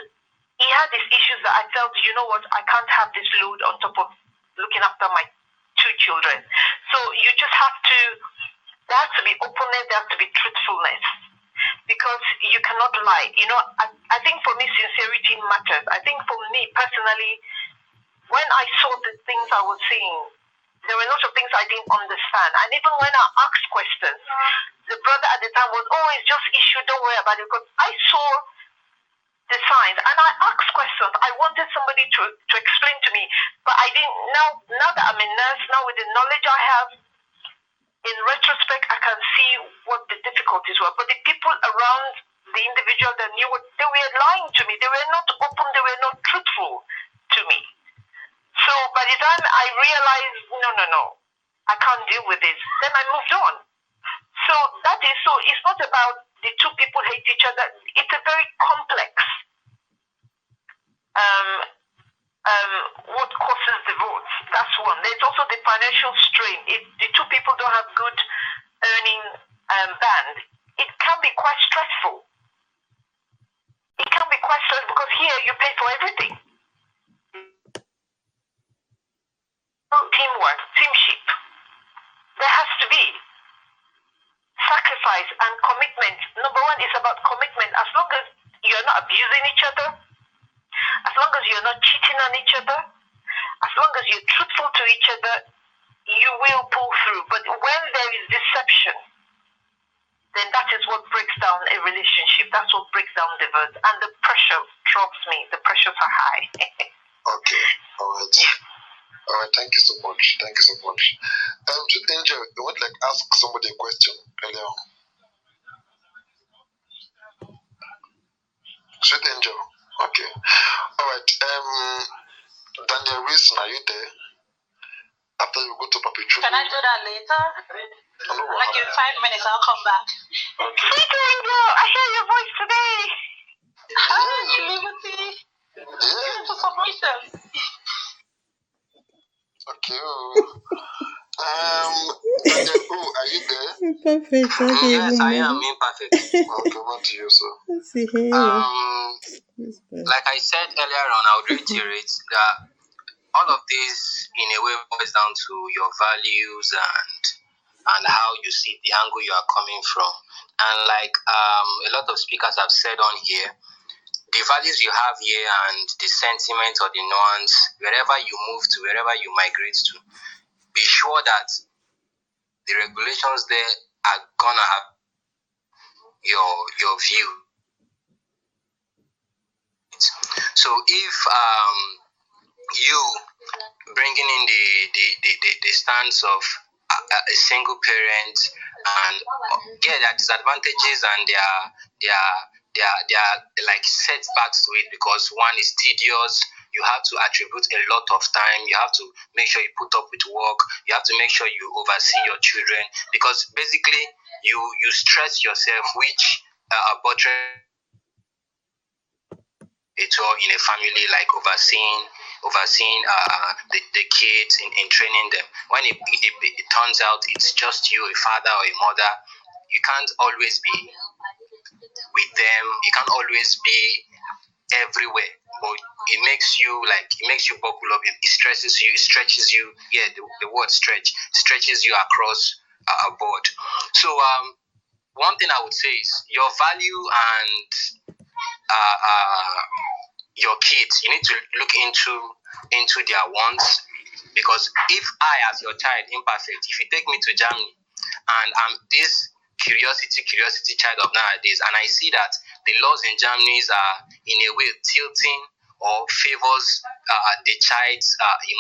he had these issues that I felt, you know what, I can't have this load on top of looking after my two children. So you just have to, there has to be openness, there has to be truthfulness, because you cannot lie. You know, I think for me, sincerity matters. I think for me personally, when I saw the things I was seeing, there were lots of things I didn't understand. And even when I asked questions, the brother at the time was, oh, it's just issue, don't worry about it. Because I saw the signs and I asked questions. I wanted somebody to explain to me, but I didn't. Now that I'm a nurse, now with the knowledge I have, in retrospect, I can see what the difficulties were. But the people around the individual that knew what, they were lying to me. They were not open, they were not truthful to me. So by the time I realized, no, I can't deal with this, then I moved on. So that is, so it's not about the two people hate each other. It's a very complex, what causes divorce. That's one. There's also the financial strain. If the two people don't have good earning band, it can be quite stressful. It can be quite stressful because here you pay for everything. Teamwork, teamship. There has to be sacrifice and commitment. Number one is about commitment. As long as you're not abusing each other, as long as you're not cheating on each other, as long as you're truthful to each other, you will pull through. But when there is deception, then that is what breaks down a relationship. That's what breaks down divorce. And the pressure, trust me, the pressures are high. Okay, all right. All right, thank you so much. Thank you so much. To Angel, I would like ask somebody a question earlier on. Sweet Angel. Okay. All right. Daniel Wilson, are you there? After you go to Papichu. Can I do that later? Like in 5 minutes, I'll come back. Okay. Sweet Angel, I hear your voice today. Hi, Liberty. Yeah. For submission. Okay. Daniel, are you there? Imperfect. Yes, I am imperfect. Okay, what do you say? Let's see here. Like I said earlier on, I would reiterate that all of this, in a way, boils down to your values and how you see the angle you are coming from. And like a lot of speakers have said on here, the values you have here and the sentiment or the nuance, wherever you move to, wherever you migrate to, be sure that the regulations there are gonna have your view. So if you bringing in the stance of a single parent, and there are disadvantages and there are like setbacks to it, because one is tedious. You have to attribute a lot of time. You have to make sure you put up with work. You have to make sure you oversee your children, because basically you stress yourself, which buttress it all in a family, like overseeing the kids in training them. When it turns out it's just you, a father or a mother, you can't always be with them. You can't always be everywhere. But it makes you buckle up. It stresses you. It stretches you. Yeah, the word stretch stretches you across a board. So one thing I would say is your value and your kids, you need to look into their wants, because if I, as your child, imperfect, if you take me to Germany and I'm this curiosity child of nowadays, and I see that the laws in Germany are in a way tilting or favors the child's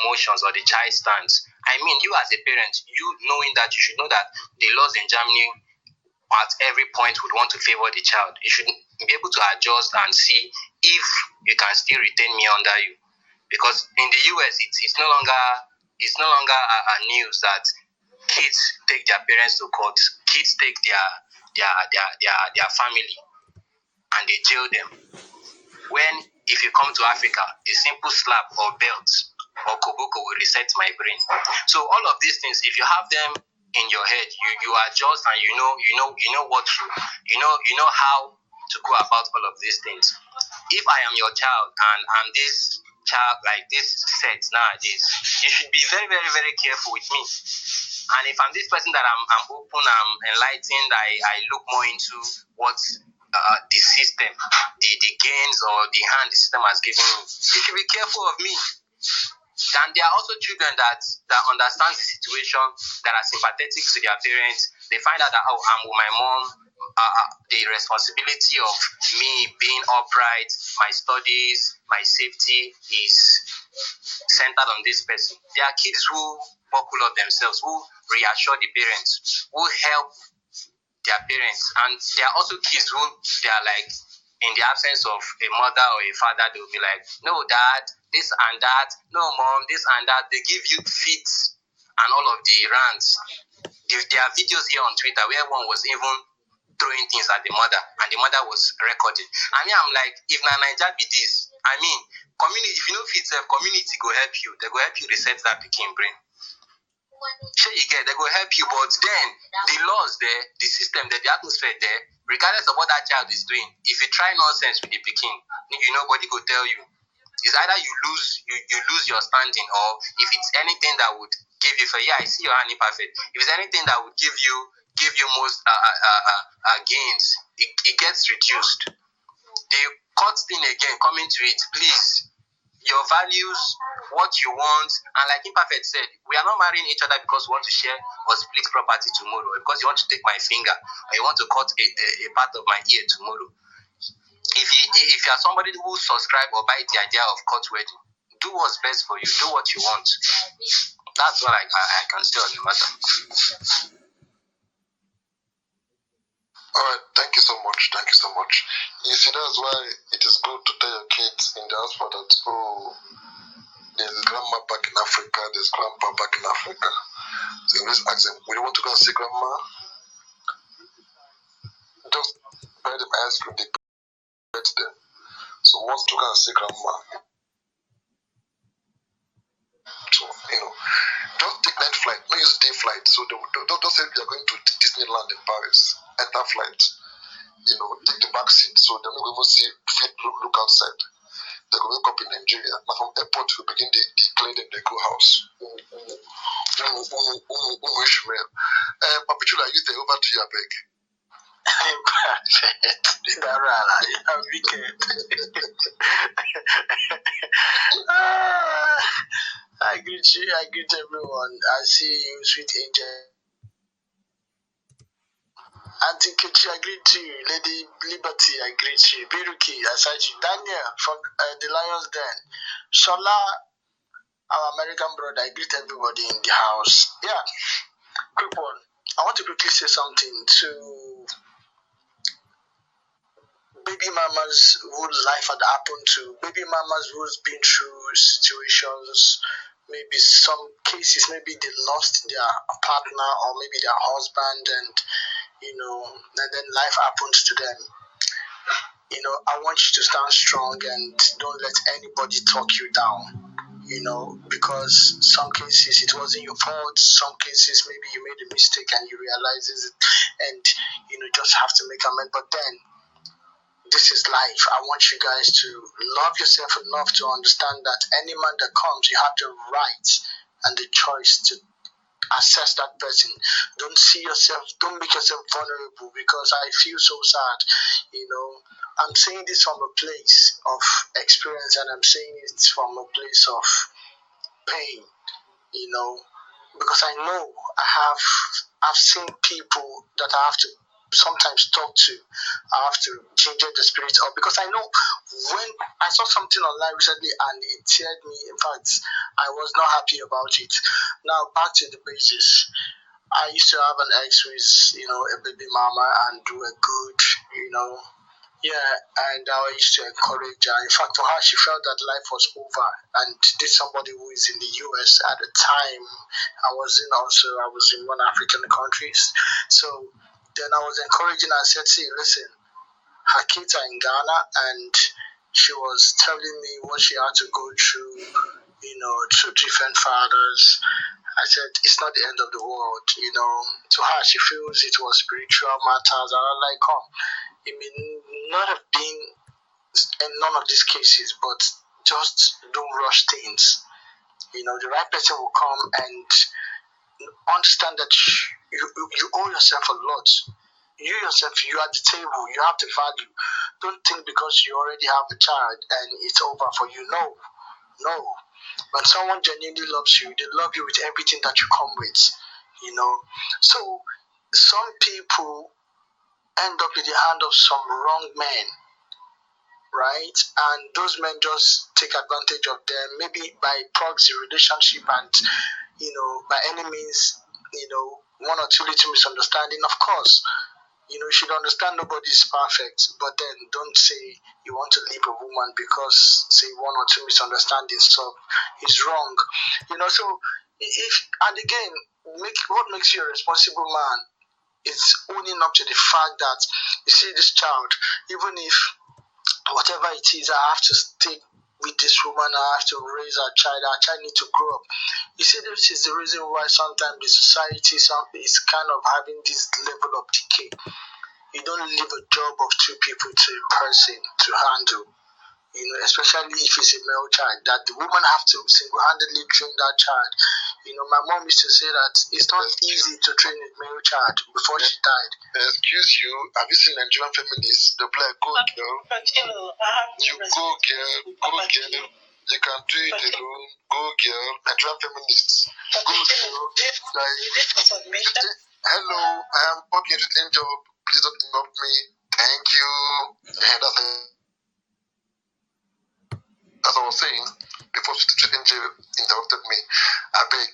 emotions or the child's stance, I mean, you as a parent, you knowing that, you should know that the laws in Germany at every point would want to favor the child. You should be able to adjust and see if you can still retain me under you. Because in the US, it's no longer a news that kids take their parents to court. Kids take their family and they jail them. When if you come to Africa, a simple slap or belt or koboko will reset my brain. So all of these things, if you have them in your head, you adjust and you know what to, you know how to go about all of these things. If I am your child and I'm this child like this set nowadays, you should be very, very, very careful with me. And if I'm this person that I'm open, I'm enlightened, I look more into what the system, the gains or the hand the system has given me, you should be careful of me. And there are also children that understand the situation, that are sympathetic to their parents. They find out that, oh, I'm with my mom. The responsibility of me being upright, my studies, my safety is centered on this person. There are kids who buckle up themselves, who reassure the parents, who help their parents. And there are also kids who they are like, in the absence of a mother or a father, they will be like, no, dad, this and that, no, mom, this and that. They give you fits and all of the rants. There are videos here on Twitter where one was even throwing things at the mother, and the mother was recording. I mean, I'm like, if Nigeria be this, I mean, community, if you know fit self, community go help you. They go help you reset that picking brain. Sure, you get, they go help you, but then the laws there, the system there, the atmosphere there, regardless of what that child is doing, if you try nonsense with the picking, nobody go tell you. It's either you lose your standing, or if it's anything that would give you, I see your hand imperfect. If it's anything that would give you most gains, it gets reduced. The court thing again, coming to it, please. Your values, what you want, and like Imperfect said, we are not marrying each other because we want to share or split property tomorrow, because you want to take my finger or you want to cut a part of my ear tomorrow. If you are somebody who subscribe or buy the idea of court wedding, do what's best for you, do what you want. That's what I can say on the matter. All right, thank you so much. You see, that's why it is good to tell your kids in the house that, oh, there's grandma back in Africa, there's grandpa back in Africa. So you always ask them, will you want to go and see grandma? Just buy them ice cream, they get them. So once to go and see grandma. So, just take night flight, not use day flight. So don't say you're going to Disneyland in Paris. Enter flight, take the back seat, so they don't even see look outside. They go wake up in Nigeria. Now from airport we begin the clean them, they go house. Ishmael. Papichula, you there, over to you, I beg. I greet you, I greet everyone. I see you, sweet angel. Auntie Kichi, I greet you. Lady Liberty, I greet you. Biruki, I sight you. Daniel from the Lions Den. Shola, our American brother, I greet everybody in the house. Yeah, quick one. I want to quickly say something to baby mamas whose life had happened to, baby mamas who's been through situations, maybe some cases, maybe they lost their partner or maybe their husband, and and then life happens to them. I want you to stand strong and don't let anybody talk you down. Because some cases it wasn't your fault, some cases maybe you made a mistake and you realize it, and just have to make amends. But then this is life. I want you guys to love yourself enough to understand that any man that comes, you have the right and the choice to assess that person. Don't make yourself vulnerable, because I feel so sad. I'm saying this from a place of experience, and I'm saying it from a place of pain, because I know I've seen people that I have to sometimes talk to. I have to change the spirit up, because I know when I saw something online recently and it teared me. In fact, I was not happy about it. Now back to the basis. I used to have an ex who is, a baby mama, and we were good, and I used to encourage her. In fact, for her, she felt that life was over. And this somebody who is in the US at the time. I was in one African countries. So then I was encouraging her. I said, see, listen, her kids are in Ghana, and she was telling me what she had to go through, through different fathers. I said, it's not the end of the world, To her, she feels it was spiritual matters. And I'm like, come. It may not have been in none of these cases, but just don't rush things. The right person will come and understand that you owe yourself a lot. You yourself, you are at the table, you have the value. Don't think because you already have a child and it's over for you. No. When someone genuinely loves you, they love you with everything that you come with. So some people end up in the hand of some wrong men, right? And those men just take advantage of them, maybe by proxy relationship, and by any means, one or two little misunderstanding. Of course, you should understand nobody is perfect, but then don't say you want to leave a woman because say one or two misunderstandings. So it's wrong, So and again, what makes you a responsible man? It's owning up to the fact that you see this child, even if whatever it is, I have to stay with this woman, I have to raise our child needs to grow up. You see, this is the reason why sometimes the society is kind of having this level of decay. You don't leave a job of two people to a person to handle, especially if it's a male child, that the woman have to single-handedly train that child. My mom used to say that it's not easy to train a male child before she died. Excuse you, have you seen Nigerian feminists? They'll be like, go girl. You go girl. You can do it alone. Go girl. Nigerian feminists. Go girl. Hello, I am working with Angel. Please don't interrupt me. Thank you. As I was saying, before Angel interrupted me, I beg,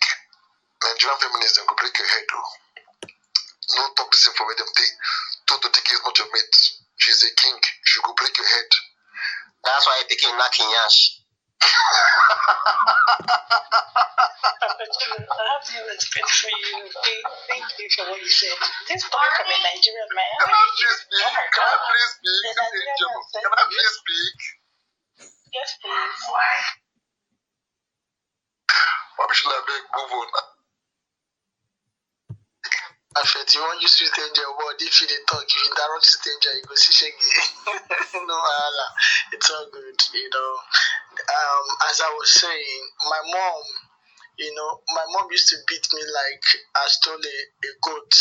Nigerian feminists can go break your head, though. No talk this for them thing. Toto Dike is not your mate. She's a king. She go break your head. That's why I pick him knocking yash. I have to respect for you. Thank you for what you said. This boy from a Nigerian man. Can I please speak? Can I please speak? Can I please speak? Yes, please. Why should I beg move on? You want you to change your word. If you didn't talk, if you interrupt to change you go see shaggy. No, it's all good, As I was saying, my mom used to beat me like I stole a goat.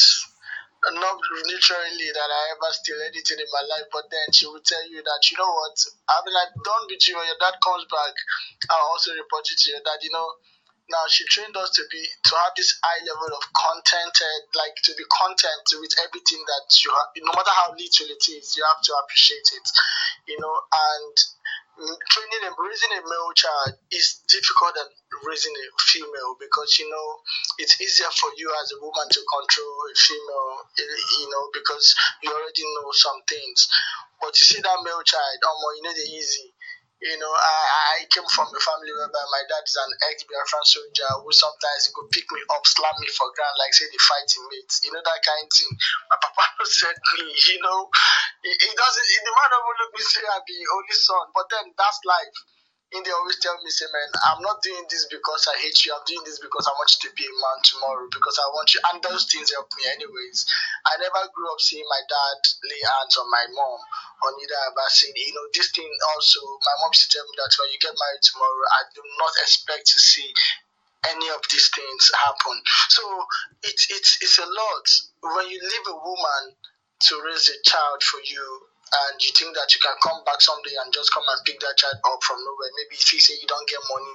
Not literally that I ever steal anything in my life, but then she would tell you that, you know what, I'll be like, done with you, when your dad comes back, I'll also report it to your dad, Now she trained us to have this high level of contented, like to be content with everything that you have, no matter how little it is, you have to appreciate it, and raising a male child is difficult than raising a female, because it's easier for you as a woman to control a female, because you already know some things. But you see that male child, they're easy. You know, I came from a family whereby my dad is an ex-Biafran soldier who sometimes he could pick me up, slam me for ground like say the fighting mates. You know, that kind of thing. My papa said me, you know, he doesn't, the man doesn't look me say I be only son, but then that's life. And they always tell me, say, man, I'm not doing this because I hate you. I'm doing this because I want you to be a man tomorrow, because I want you. And those things help me anyways. I never grew up seeing my dad lay hands on my mom or neither have I seen. You know, this thing also, my mom used to tell me that when you get married tomorrow, I do not expect to see any of these things happen. So it's a lot. When you leave a woman to raise a child for you, and you think that you can come back someday and just come and pick that child up from nowhere. Maybe if you say you don't get money,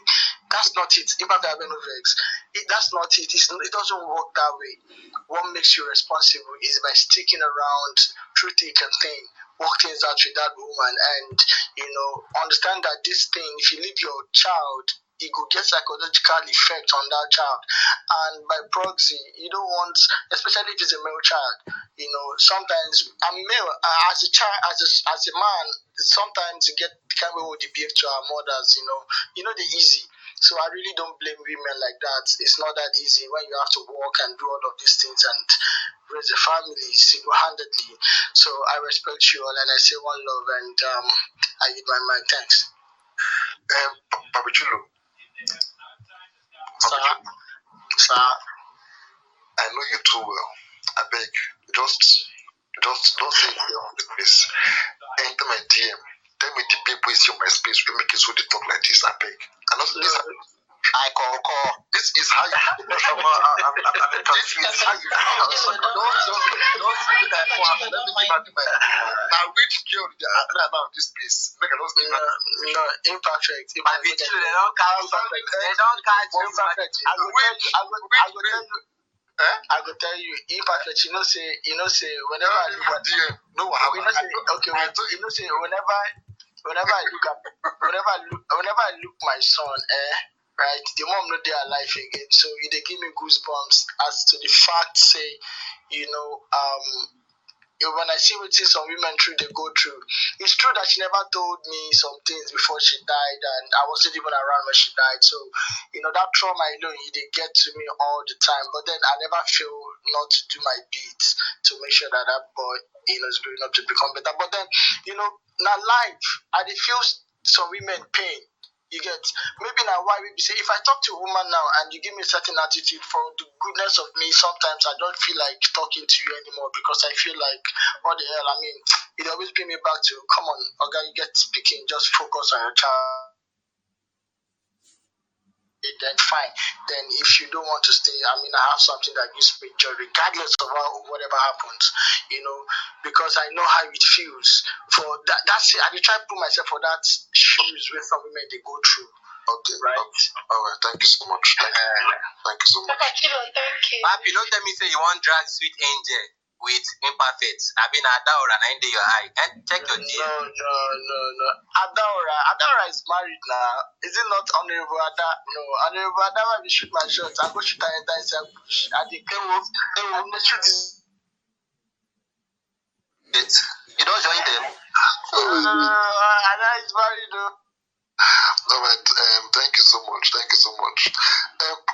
that's not it. That's not it. It doesn't work that way. What makes you responsible is by sticking around through thick and thin, work things out with that woman, and you know, understand that this thing, if you leave your child, it could get psychological effect on that child, and by proxy, you don't want, especially if it's a male child. You know, sometimes I'm male as a child, as a man. Sometimes you get kind of way they behave to our mothers. You know, they're easy. So I really don't blame women like that. It's not that easy when you have to work and do all of these things and raise a family single-handedly. So I respect you all and I say one love, and I give my mind. Thanks. Papichulo. Sir, I know you too well. I beg, just don't say it here on the place. Enter my DM. Tell me the people is in my space. We make it so they talk like this. I beg. And also this. I concur. This is how you. This is how you. Don't speak that for us. Let me give my. Now, which girl they are about this place? Make a lot of no, imperfect. They don't catch. I will tell you, imperfect. You know, say whenever I look at you, whenever I look my son, right, the mom not there alive again, so they give me goosebumps as to the fact, say, when I see what some women they go through, it's true that she never told me some things before she died, and I wasn't even around when she died. So, that trauma alone, they get to me all the time. But then I never feel not to do my bit to make sure that boy, is growing up to become better. But then, now life, I feel some women pain. You get, maybe now why we say, if I talk to a woman now and you give me a certain attitude, for the goodness of me, sometimes I don't feel like talking to you anymore, because I feel like, what the hell, it always bring me back to, come on, okay, you get speaking, just focus on your child. Then fine. Then if you don't want to stay, I have something that gives me joy, regardless of whatever happens, because I know how it feels. For that's it. I try to put myself for that shoes where some women they go through. Okay, right. All right. Thank you so much. Thank you so much. Thank you. Papi, don't tell me say you want drag Sweet Angel with imperfect. Adaora and your eye. And check your name. No. Adaora is married now. Is it not Honorable Ada? No, Honorable Ada when we shoot my shots, I go shoot her entire self. I think they will shoot this. You don't join them. Ada is married though. All right. Thank you so much.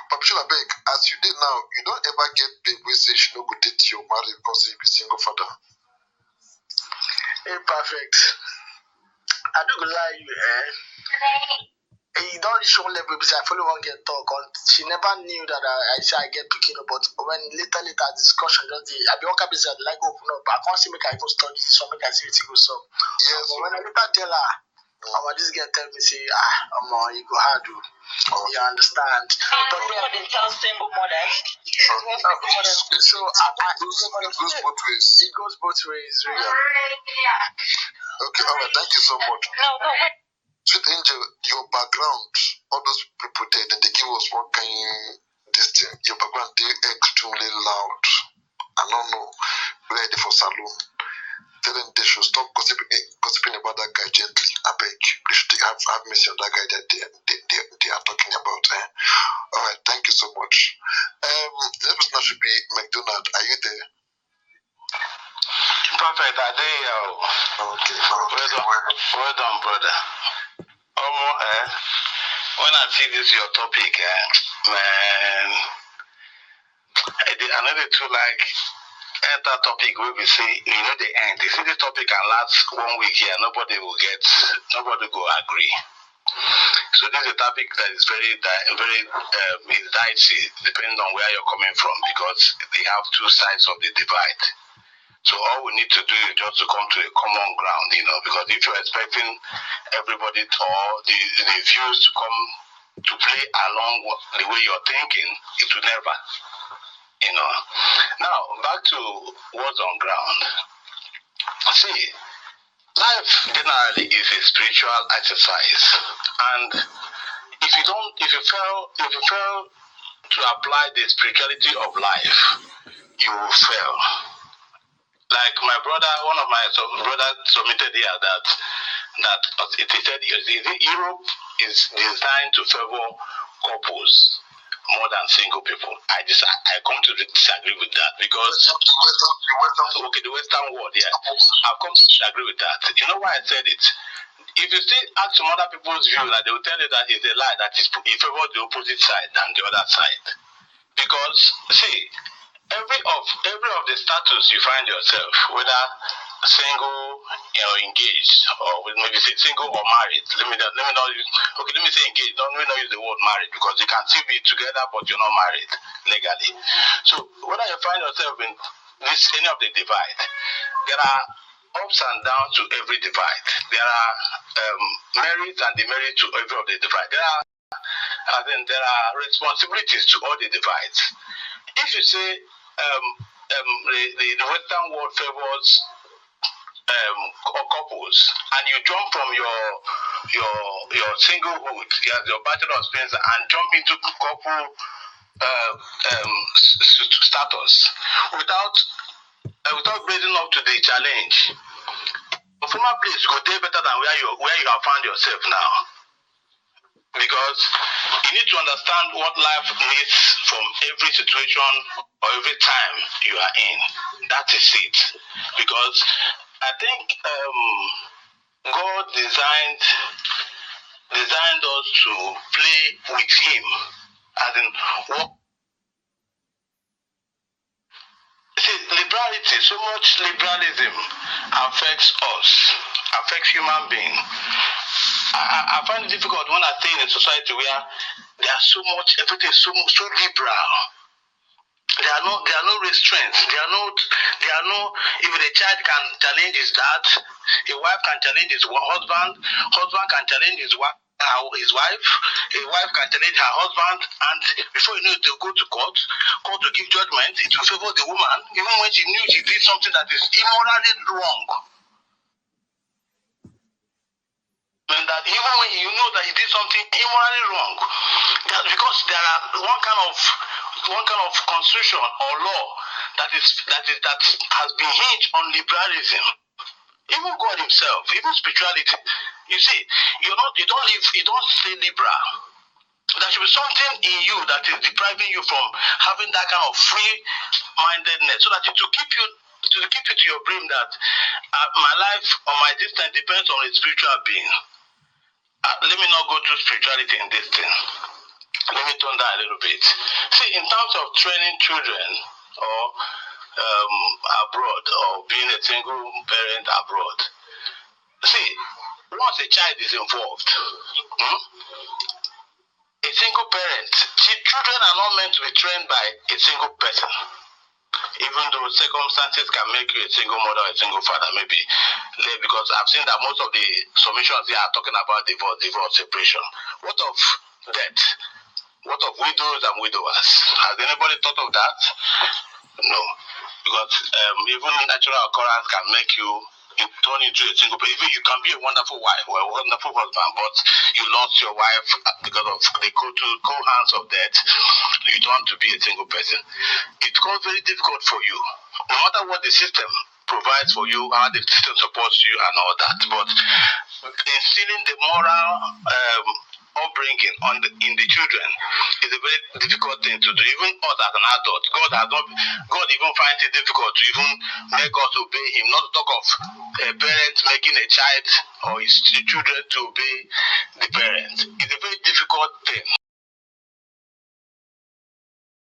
Papichulo, beg, as you did now, you don't ever get babe we say she no go date your marriage because you be single father. Perfect. I don't lie you, You don't show level because I follow one get talk on. She never knew that I say I get picking up, but when later discussion just I be one busy like open up. I can't see make I even study this one, make I see it goes up. Yes. But when I later tell her, this girl tell me say, you go hard, you understand. But they tell single mothers. So it goes both ways. It goes both ways, really. Okay, all right. Thank you so much. No. Sweet Angel, your background, all those people there, then they give us one kind this thing. Your background, they extremely loud. I don't know, ready for saloon. Tell them they should stop gossiping about that guy gently. I beg you. They should have mercy on that guy that they are talking about. All right, thank you so much. This person now should be McDonald. Are you there? Perfect. I did. Okay. Well done, brother. when I see this your topic, man, I know the two like enter topic where we say, the end. You see the topic can last 1 week here, nobody will agree. So this is a topic that is very is dicey, depending on where you're coming from, because they have two sides of the divide. So all we need to do is just to come to a common ground, because if you're expecting everybody or the views to come to play along the way you're thinking, it will never, Now, back to what's on ground. See, life generally is a spiritual exercise, and if you fail to apply the spirituality of life, you will fail. Like my brother, one of my brothers submitted here that it said Europe is designed to favor couples more than single people. I come to disagree with that, because the Western world, I've come to disagree with that. You know why I said it? If you still ask some other people's view, they will tell you that it's a lie, that it favors the opposite side than the other side. Because see, every of the status you find yourself, whether single or engaged, or maybe say single or married. Let me say engaged. Let me not use the word married, because you can still be together but you're not married legally. So whether you find yourself in any of the divide, there are ups and downs to every divide. There are merits and demerits to every of the divide. There are responsibilities to all the divides. If you say the Western world favors couples, and you jump from your singlehood, your bachelor experience, and jump into couple status without raising up to the challenge, the former place go there better than where you have found yourself now. Because you need to understand what life needs from every situation or every time you are in. That is it. Because I think God designed us to play with Him, as in what. See, liberality, so much liberalism affects us, affects human beings. I find it difficult when I stay in a society where there's so much, everything is so liberal. There are no restraints. There are no. Even a child can challenge his dad, a wife can challenge his husband can challenge his wife, a wife can challenge her husband, and before you know it, they'll go to court to give judgment. It will favor the woman, even when she knew she did something that is immorally wrong. And that even when you know that you did something immorally wrong, that's because there are one kind of constitution or law that has been hinged on liberalism. Even God Himself, even spirituality. You see, you don't stay liberal. There should be something in you that is depriving you from having that kind of free-mindedness, so that to keep it to your brain that my life or my existence depends on a spiritual being. Let me not go to spirituality in this thing. Let me turn that a little bit. See, in terms of training children or abroad, or being a single parent abroad, see, once a child is involved, a single parent, children are not meant to be trained by a single person. Even though circumstances can make you a single mother or a single father, maybe. Because I've seen that most of the submissions here are talking about divorce, separation. What of death? What of widows and widowers? Has anybody thought of that? No. Because even natural occurrence can make you turn into a single person. Even you can be a wonderful wife or a wonderful husband, but you lost your wife because of the cold hands of death. You turn to be a single person. It becomes very difficult for you, no matter what the system provides for you, how the system supports you and all that. But instilling the moral upbringing in the children is a very difficult thing to do. Even us as an adult, God even finds it difficult to even make us obey Him. Not to talk of a parent making a child or his children to obey the parent. It's a very difficult thing.